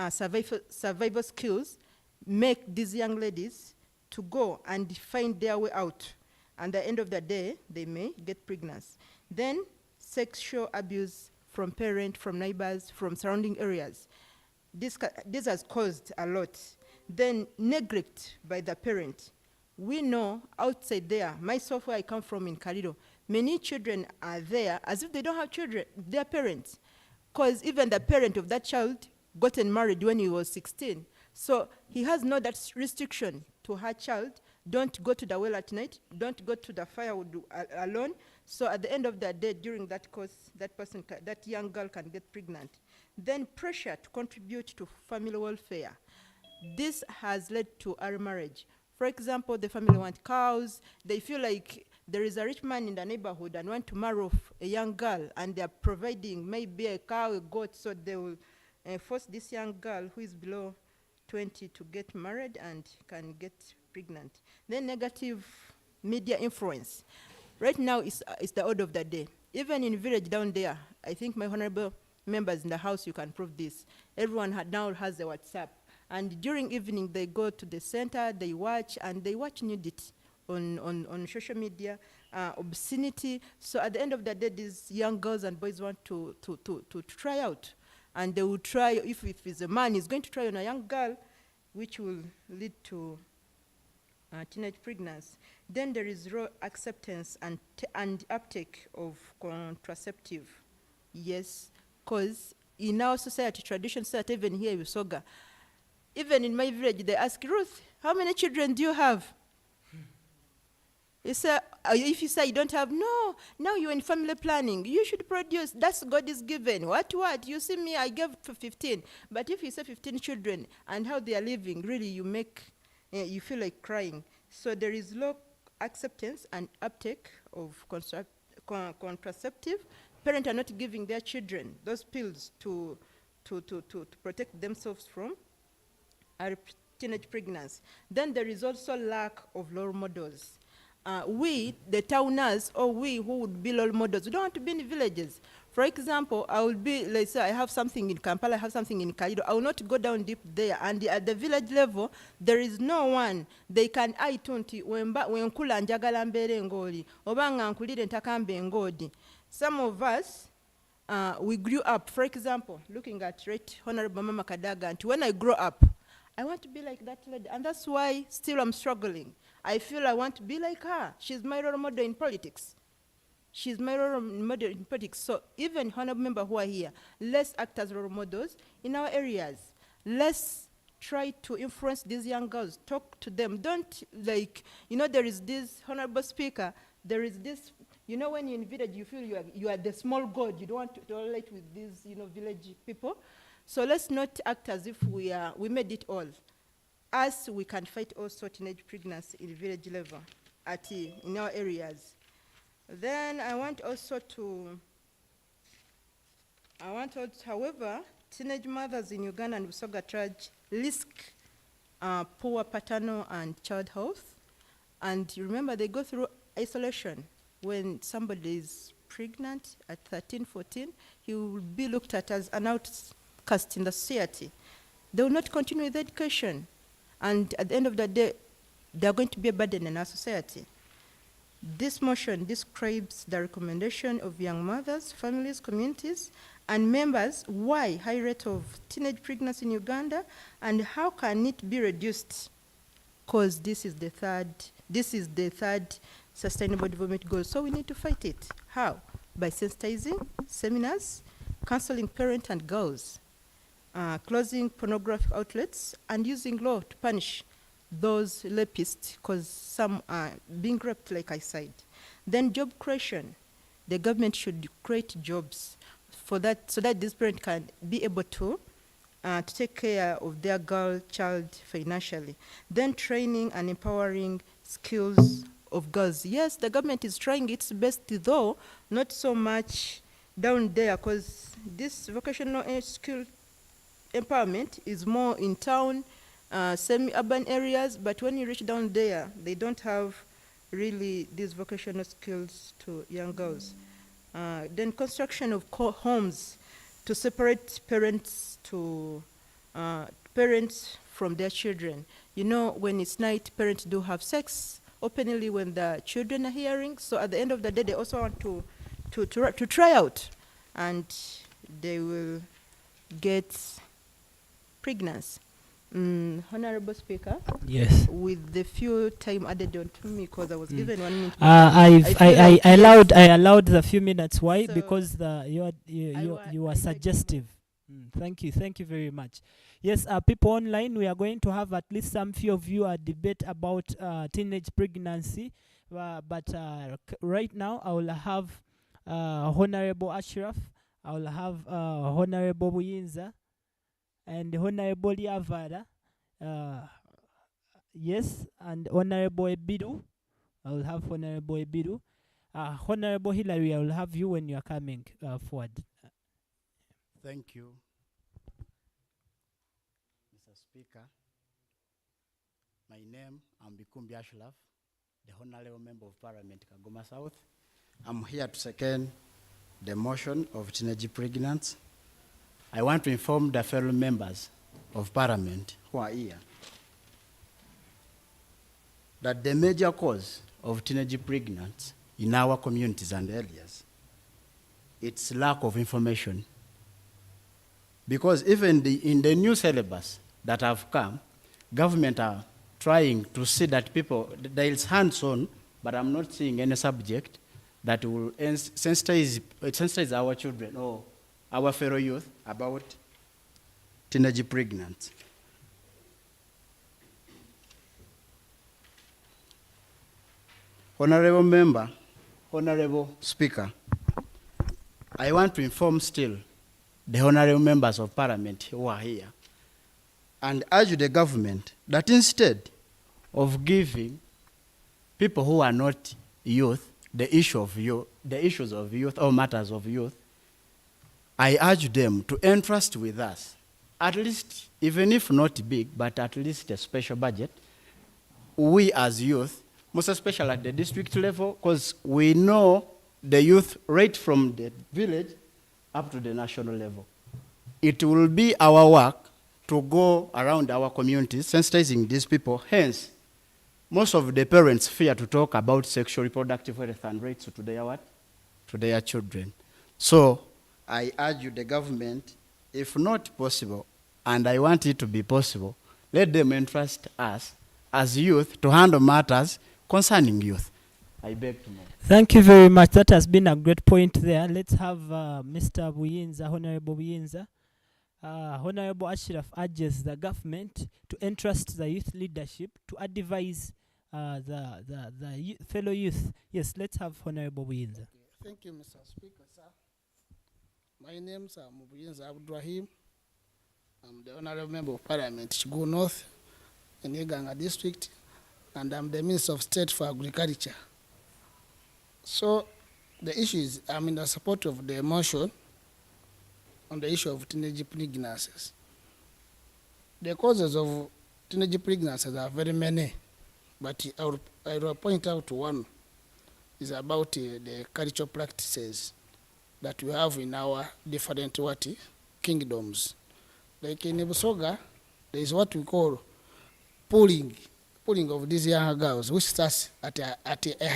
survival skills make these young ladies to go and find their way out. And at the end of the day, they may get pregnant. Then sexual abuse from parents, from neighbors, from surrounding areas. This has caused a lot. Then neglect by the parent. We know outside there, myself where I come from in Karido, many children are there as if they don't have children, their parents. Because even the parent of that child gotten married when he was 16. So he has no that restriction to her child. Don't go to the well at night. Don't go to the firewood alone. So at the end of the day, during that course, that young girl can get pregnant. Then pressure to contribute to family welfare. This has led to early marriage. For example, the family want cows. They feel like there is a rich man in the neighborhood and want to marry off a young girl, and they are providing maybe a cow, a goat, so they will force this young girl who is below 20 to get married and can get pregnant. Then negative media influence. Right now, it's the order of the day. Even in village down there, I think my honorable members in the house, you can prove this. Everyone now has a WhatsApp. And during evening, they go to the center, they watch nudity on social media, obscenity. So at the end of the day, these young girls and boys want to try out. And they will try, if it's a man, he's going to try on a young girl, which will lead to teenage pregnancy. Then there is raw acceptance and uptake of contraceptive. Yes, because in our society, tradition society, even here in Busoga, even in my village, they ask, Ruth, how many children do you have? You say, if you say you don't have, no, now you're in family planning. You should produce, that's God is given. What? You see me, I gave 15. But if you say 15 children and how they are living, really you feel like crying. So there is low acceptance and uptake of contraceptive. Parents are not giving their children those pills to protect themselves from teenage pregnancy. Then there is also lack of role models. We, the towners, or we who would be role models, we don't want to be in villages. For example, I will be, let's say I have something in Kampala, I have something in Kaido, I will not go down deep there. And at the village level, there is no one. They can aitunti, wenkula njagala mbere ngoli, obanga nkulire ntakambe ngodi. Some of us, we grew up, for example, looking at Right Honorable Mama Kadaga, and when I grow up, I want to be like that lady. And that's why still I'm struggling. I feel I want to be like her. She's my role model in politics. She's my role model in politics. So even honorable members who are here, let's act as role models in our areas. Let's try to influence these young girls. Talk to them. Don't there is this honorable speaker. There is this, when you're in village, you feel you are the small god. You don't want to relate with these, village people. So let's not act as if we made it all. Us, we can fight also teenage pregnancy in village level in our areas. Then however, teenage mothers in Uganda and Busoga Traj risk poor paternal and child health. And remember, they go through isolation. When somebody is pregnant at 13, 14, he will be looked at as an outcast in the society. They will not continue with education. And at the end of the day, they are going to be a burden in our society. This motion describes the recommendation of young mothers, families, communities, and members why high rate of teenage pregnancy in Uganda and how can it be reduced? Because this is the third sustainable development goal. So we need to fight it. How? By sensitizing, seminars, counseling parents and girls, closing pornographic outlets, and using law to punish those rapists, because some are being raped, like I said. Then job creation. The government should create jobs for that, so that this parent can be able to to take care of their girl child financially. Then training and empowering skills of girls. Yes, the government is trying its best, though not so much down there, because this vocational skill empowerment is more in town, semi-urban areas, but when you reach down there, they don't have really these vocational skills to young girls. Then construction of homes to separate parents from their children. You know, when it's night, parents do have sex openly when the children are hearing. So at the end of the day, they also want to try out, and they will get pregnancy. Honorable Speaker. Yes. With the few time added on to me, because I was given 1 minute. I allowed the few minutes. Why? So because you are suggestive. Thank you very much. Yes, people online, we are going to have at least some few of you a debate about teenage pregnancy. But right now, I will have Honorable Ashraf, I will have Honorable Buyinza, and Honorable Liavara. Yes, and Honorable Ebidu. I will have Honorable Ebidu. Honorable Hillary, I will have you when you are coming forward. Thank you, Mr. Speaker. My name, I'm Bikumbi Ashraf, the Honorable Member of Parliament, Kagoma South. I'm here to second the motion of teenage pregnancy. I want to inform the fellow members of Parliament who are here that the major cause of teenage pregnancy in our communities and areas, it's lack of information. Because even in the new syllabus that have come, government are trying to see that people, there is hands-on, but I'm not seeing any subject that will sensitize our children or our fellow youth about teenage pregnancy. Honorable Member, Honorable Speaker, I want to inform still the honorable members of Parliament who are here and urge the government that instead of giving people who are not youth the issues of youth or matters of youth, I urge them to entrust with us, at least, even if not big, but at least a special budget. We as youth, most especially at the district level, because we know the youth right from the village up to the national level. It will be our work to go around our communities, sensitizing these people. Hence, most of the parents fear to talk about sexual reproductive health and rights to their what? To their children. So I urge you, the government, if not possible, and I want it to be possible, let them entrust us as youth to handle matters concerning youth. I beg to know. Thank you very much. That has been a great point there. Let's have Mr. Buyinza, Honorable Buyinza. Honorable Ashraf urges the government to entrust the youth leadership to advise the fellow youth. Yes, let's have Honorable Buyinza. Okay. Thank you, Mr. Speaker, sir. My name is Buyinza Abdurrahim. I'm the Honorable Member of Parliament, Shigu North, in Iganga District, and I'm the Minister of State for Agriculture. So the issue is, I'm in the support of the motion on the issue of teenage pregnancies. The causes of teenage pregnancies are very many, but I will point out one is about the cultural practices that we have in our different kingdoms. Like in Busoga, there is what we call pulling of these young girls, which starts at a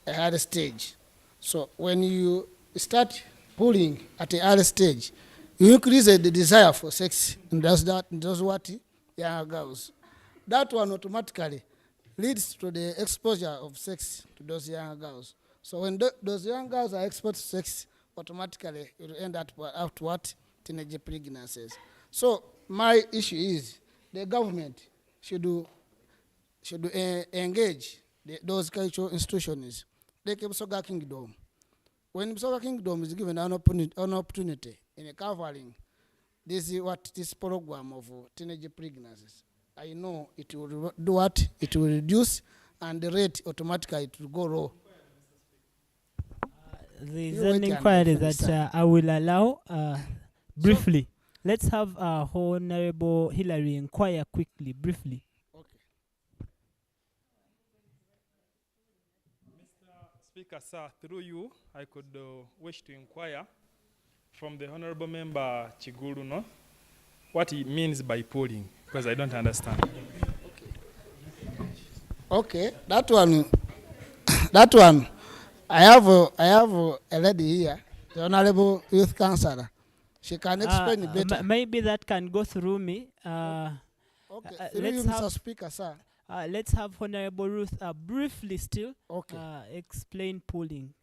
higher stage. So when you start pulling at a early stage, you increase the desire for sex in those young girls. That one automatically leads to the exposure of sex to those young girls. So when those young girls are exposed to sex, automatically it will end up to what? Teenage pregnancies. So my issue is the government should engage those cultural institutions, like Busoga Kingdom. When Busoga Kingdom is given an opportunity in covering this program of teenage pregnancies. I know it will do what? It will reduce, and the rate automatically it will go low. There's You an wait and inquiry finish, that sir. I will allow briefly. Let's have Honorable Hillary inquire quickly, briefly. Speaker, sir, through you, I could wish to inquire from the Honorable Member Chiguru, no, what he means by polling, because I don't understand. Okay, that one, that one. I have a lady here, the Honorable Youth Councillor. She can explain it better. Maybe that can go through me. Okay, through you, let's Mr. have Speaker, sir. let's have Honorable Ruth briefly still explain polling.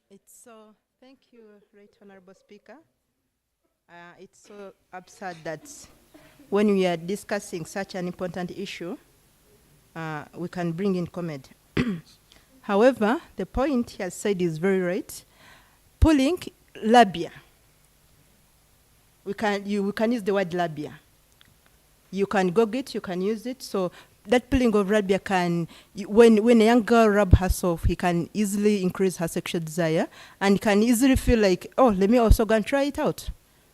It's so, thank you, Right Honorable Speaker. It's so absurd that when we are discussing such an important issue, we can bring in comment. However, the point he has said is very right. Polling labia. We can use the word labia. You can Google it, you can use it. So that pulling of labia can, when a young girl rub herself, he can easily increase her sexual desire and can easily feel like, oh, let me also go and try it out.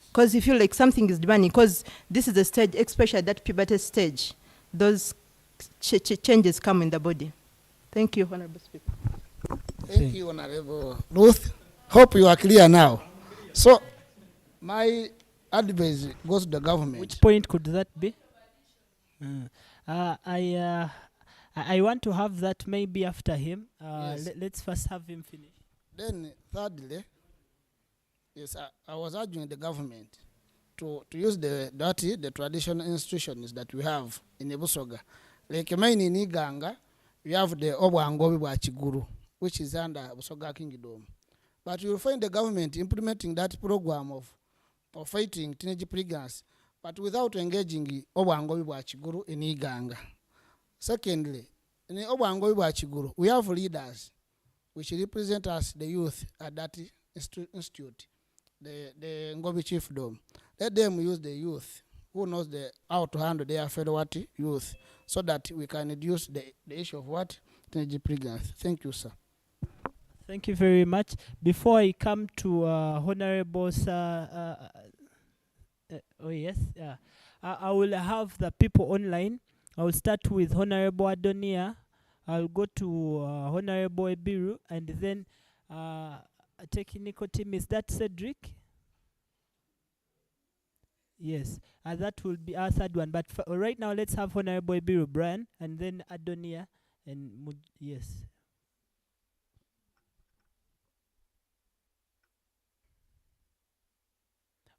Because you feel like something is demanding, because this is the stage, especially at that puberty stage, those changes come in the body. Thank you, Honorable Speaker. Thank you, Honorable Ruth. Hope you are clear now. So, my advice goes to the government. Which point could that be? I want to have that maybe after him. Yes. Let's first have him finish. Then, thirdly, yes, I was urging the government to use the traditional institutions that we have in Busoga. Like mine in Iganga, we have the Obwangobi Chiguru, which is under Busoga Kingdom. But you will find the government implementing that program of fighting teenage pregnancy, but without engaging Obwangobi Chiguru in Iganga. Secondly, in Obwangobi Chiguru, we have leaders which represent us, the youth at that institute, the Ngobi Chiefdom. Let them use the youth who knows how to handle their fellow youth, so that we can reduce the issue of teenage pregnancy. Thank you, sir. Thank you very much. Before I come to Honorable Sir, oh yes, I will have the people online. I will start with Honorable Adonia. I'll go to Honorable Ebiru, and then technical team. Is that Cedric? Yes, that will be our third one. But right now, let's have Honorable Ebiru Brian, and then Adonia, and yes.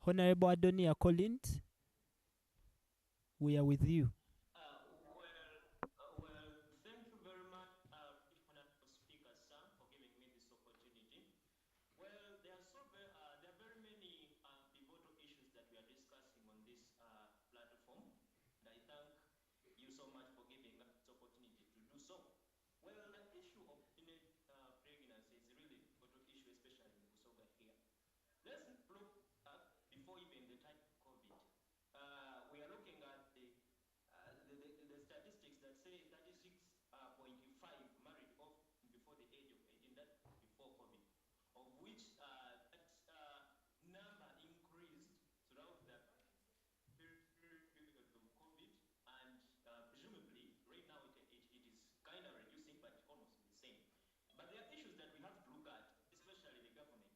Honorable Adonia Collins, we are with you. Thank you very much, Honorable Speaker, sir, for giving me this opportunity. Well, there are very many pivotal issues that we are discussing on this platform, and I thank you so much for giving us this opportunity to do so. Well, the issue of teenage pregnancy is really a pivotal issue, especially in Busoga here. Let's look back before even the time of COVID. We are looking at the statistics that say 36.5 married off before the age of 18, that before COVID, of which that number increased throughout the period of COVID, and presumably right now it is kind of reducing, but almost the same. But there are issues that we have to look at, especially the government.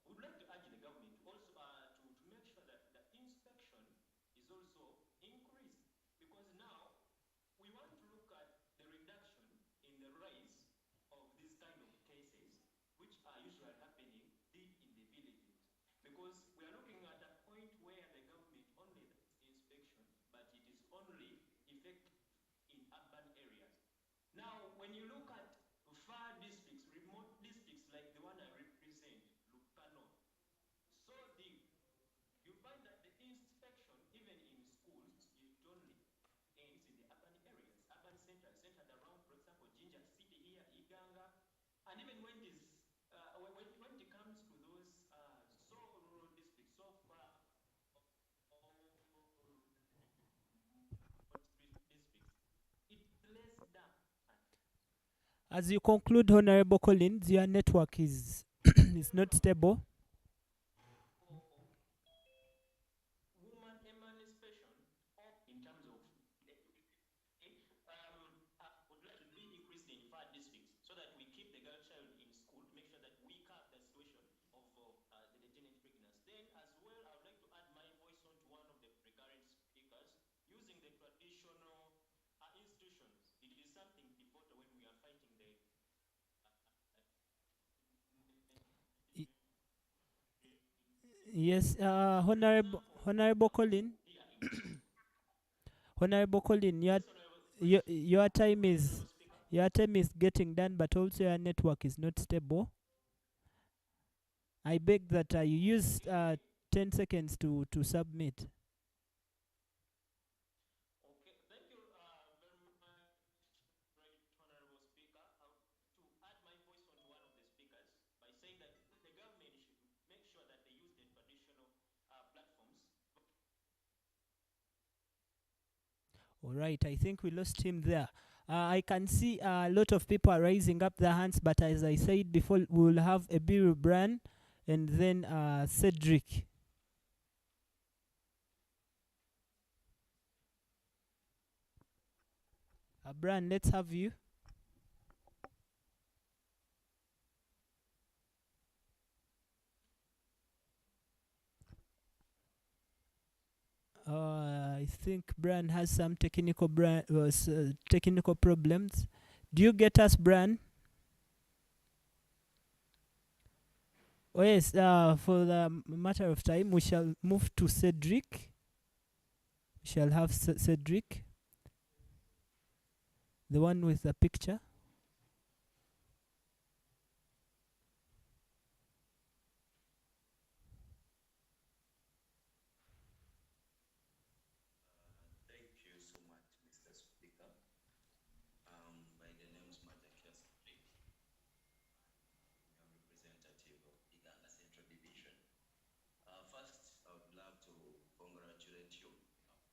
We would like to urge the government also to make sure that the inspection is also increased, because now we want to look at the reduction in the rise of these kind of cases, which are usually happening deep in the villages, because we are looking at a point where the government only does inspection, but it is only effective in urban areas. Now, when you look at far districts, remote districts like the one I represent, Lucano, so deep, you find that the inspection, even in schools, it only ends in the urban areas, urban centers centered around, for example, Jinja city here, Iganga, and even when it comes to those so As you conclude, Honorable Collins, your network is is not stable. Woman emancipation in terms of would like to be increased in 5 districts so that we keep the girl child in school to make sure that we curb the situation of the teenage pregnancy. Then as well, I would like to add my voice on to one of the recurrent speakers using the traditional institutions. It is something pivotal when we are fighting the Yes, Honorable Colin. Honorable Colin, your time is getting done, but also your network is not stable. I beg that you use 10 seconds to submit. Okay, thank you very much, right honorable speaker. To add my voice onto one of the speakers by saying that the government should make sure that they use the traditional platforms. All right, I think we lost him there. I can see a lot of people are raising up their hands, but as I said before, we will have a Bill Bran and then Cedric. Bran, let's have you. I think Bran has some technical problems. Do you get us, Bran? Oh yes, for the matter of time, we shall move to Cedric. We shall have Cedric, the one with the picture. Thank you so much, Mr. Speaker. By the name's Majakia Cedric. I'm representative of Iganga Central Division. First, I would love to congratulate you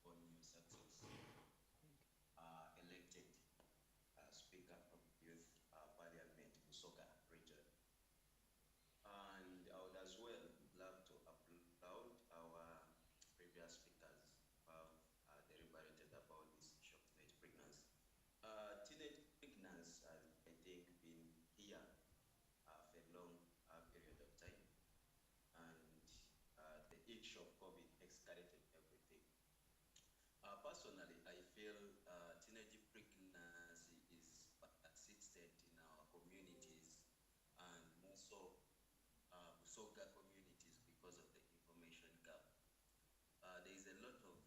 on your success. Elected Speaker of Youth Parliament, Busoga region. And I would as well love to applaud our previous speakers who have deliberated about this issue of teenage pregnancy. Teenage pregnancy has, I think, been here for a long period of time. And the issue of COVID escalated everything. Personally, I feel teenage pregnancy is persistent in our communities and more so Busoga communities because of the information gap. There is a lot of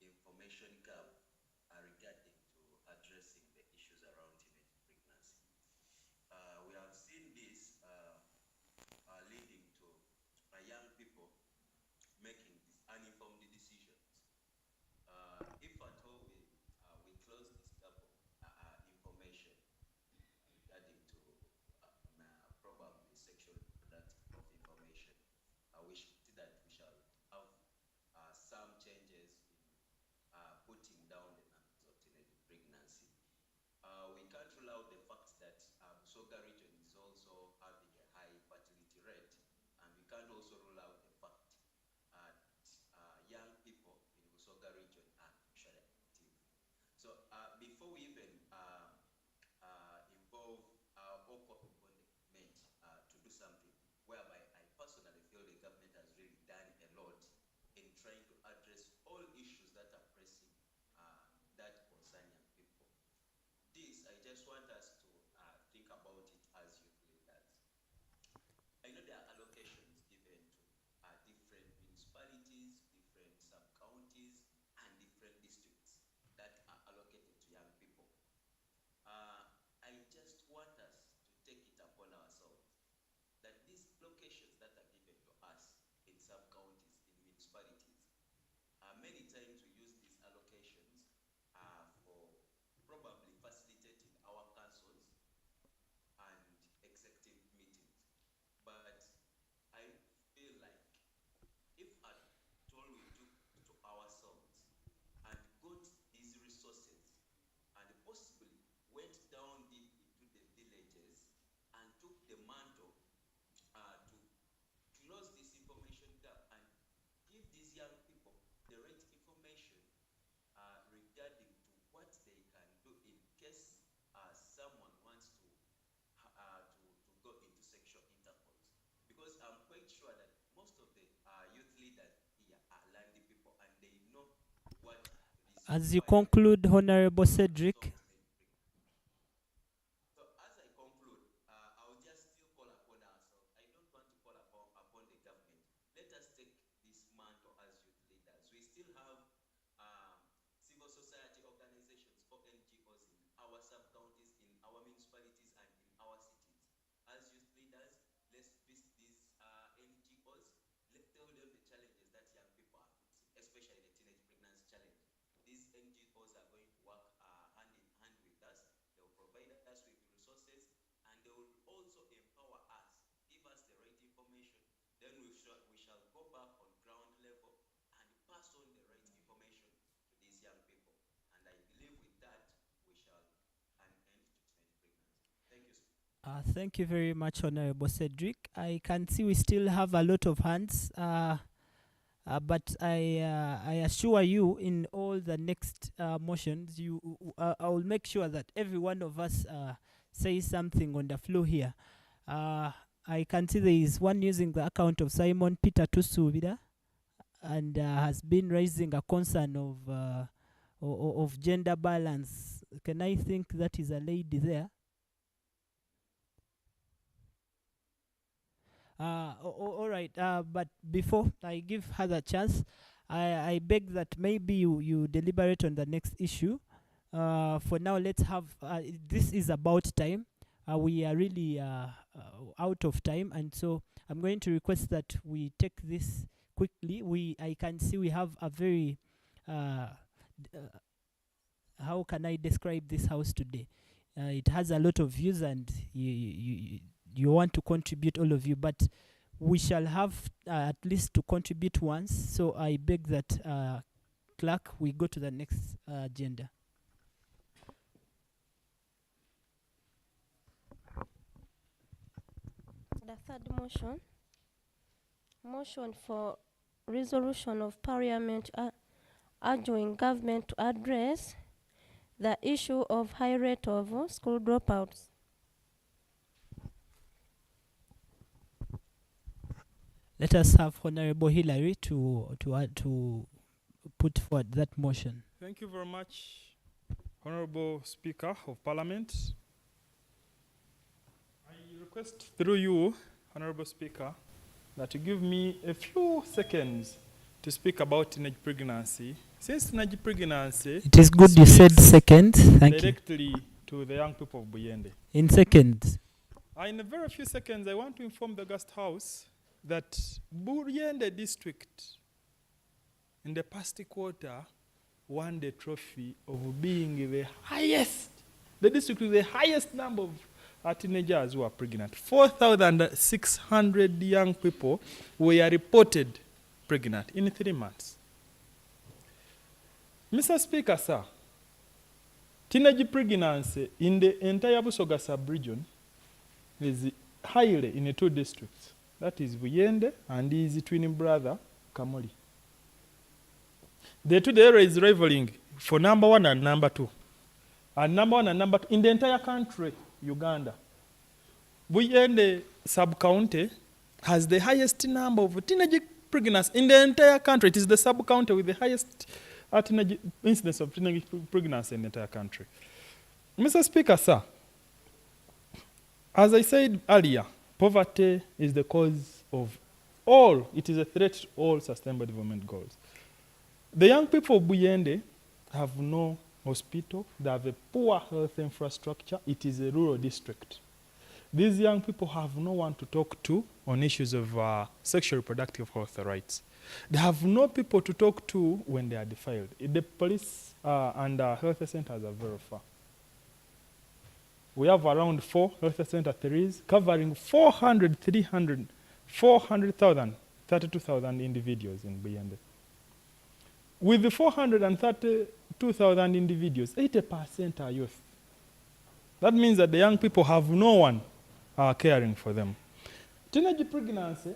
information gap regarding to addressing the issues around teenage pregnancy. We have seen this leading to young people making these uninformed decisions. If at all we close this gap of information regarding to probably sexual reproductive of information, we should see that we shall have some changes in putting down the numbers of teenage pregnancy. We can't rule out the fact that Busoga region is also having a high fertility rate, and we can't also rule out the fact that young people in Busoga region are sexually active. So before we even involve or call upon the government to do something, whereby I personally feel the government has really done a lot in trying to address all issues that are pressing that concern young people. This, I just want us to think about it as youth leaders. I know there are allocations given to different municipalities, different sub-counties, and different districts that are allocated to young people. I just want us to take it upon ourselves that these locations that are given to us in sub-counties, in municipalities, many times we use these allocations for probably facilitating our councils and executive meetings. But I feel like if at all we took to ourselves and got these resources and possibly went down deep into sure that most of the youth leaders here are Landi people and they know what this As you conclude, Honorable Cedric. So as I conclude, I will just still call upon ourselves. I don't want to call upon the government. Let us take this mantle as youth leaders. We still have civil society organizations, ONGOs in our sub-counties, in our municipalities, and in our cities. As youth leaders, let's visit these NGOs. Let's tell them the challenges that young people are facing, especially the teenage pregnancy challenge. These NGOs are going to work hand in hand with us. They will provide us with resources and they will also empower us, give us the right information. Then we shall go back on ground level and pass on the right information to these young people. And I believe with that, we shall an end to teenage pregnancy. Thank you, sir. Thank you very much, Honorable Cedric. I can see we still have a lot of hands, but I assure you, in all the next motions, I will make sure that every one of us says something on the floor here. I can see there is one using the account of Simon Peter Tusubida, and has been raising a concern of gender balance. Can I think that is a lady there? All right, but before I give her the chance, I beg that maybe you deliberate on the next issue. For now, let's have, this is about time. We are really out of time, and so I'm going to request that we take this quickly. I can see we have a very, how can I describe this house today? It has a lot of views, and you want to contribute, all of you, but we shall have at least to contribute once. So I beg that, clerk, we go to the next agenda. The third motion for resolution of Parliament urging government to address the issue of high rate of school dropouts. Let us have Honorable Hillary to put forward that motion. Thank you very much, Honorable Speaker of Parliament. I request through you, Honorable Speaker, that you give me a few seconds to speak about teenage pregnancy. Since teenage pregnancy, it is good you said seconds. Thank you. Directly to the young people of Buyende. In seconds. In a very few seconds, I want to inform the guest house that Buyende district in the past quarter won the trophy of being the district with the highest number of teenagers who are pregnant. 4,600 young people were reported pregnant in 3 months. Mr. Speaker, sir, teenage pregnancy in the entire Busoga sub-region is highly in the 2 districts. That is Buyende and his twin brother, Kamoli. The 2 area is rivaling for number 1 and number 2. And number 1 and number 2 in the entire country, Uganda. Buyende sub-county has the highest number of teenage pregnancy in the entire country. It is the sub-county with the highest incidence of teenage pregnancy in the entire country. Mr. Speaker, sir, as I said earlier, poverty is the cause of all, it is a threat to all sustainable development goals. The young people of Buyende have no hospital, they have a poor health infrastructure, it is a rural district. These young people have no one to talk to on issues of sexual reproductive health rights. They have no people to talk to when they are defiled. The police and health centers are very far. We have around 4 health center theories covering 400,000, 32,000 individuals in Buyende. With the 432,000 individuals, 80% are youth. That means that the young people have no one caring for them. Teenage pregnancy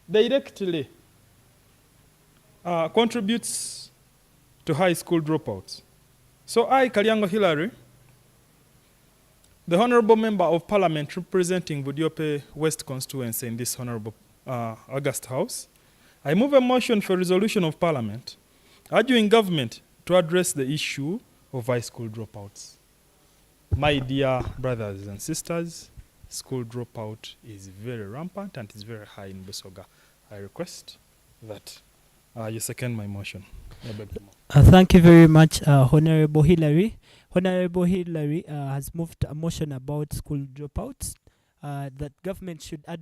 directly contributes to high school dropouts. So I, Kalyango Hillary, The Honourable Member of Parliament representing Budiope West constituency in this Honourable August House, I move a motion for resolution of Parliament urging government to address the issue of high school dropouts. My dear brothers and sisters, school dropout is very rampant and is very high in Busoga. I request that you second my motion. Thank you very much, Honorable Hillary. Honorable Hillary has moved a motion about school dropouts that government should add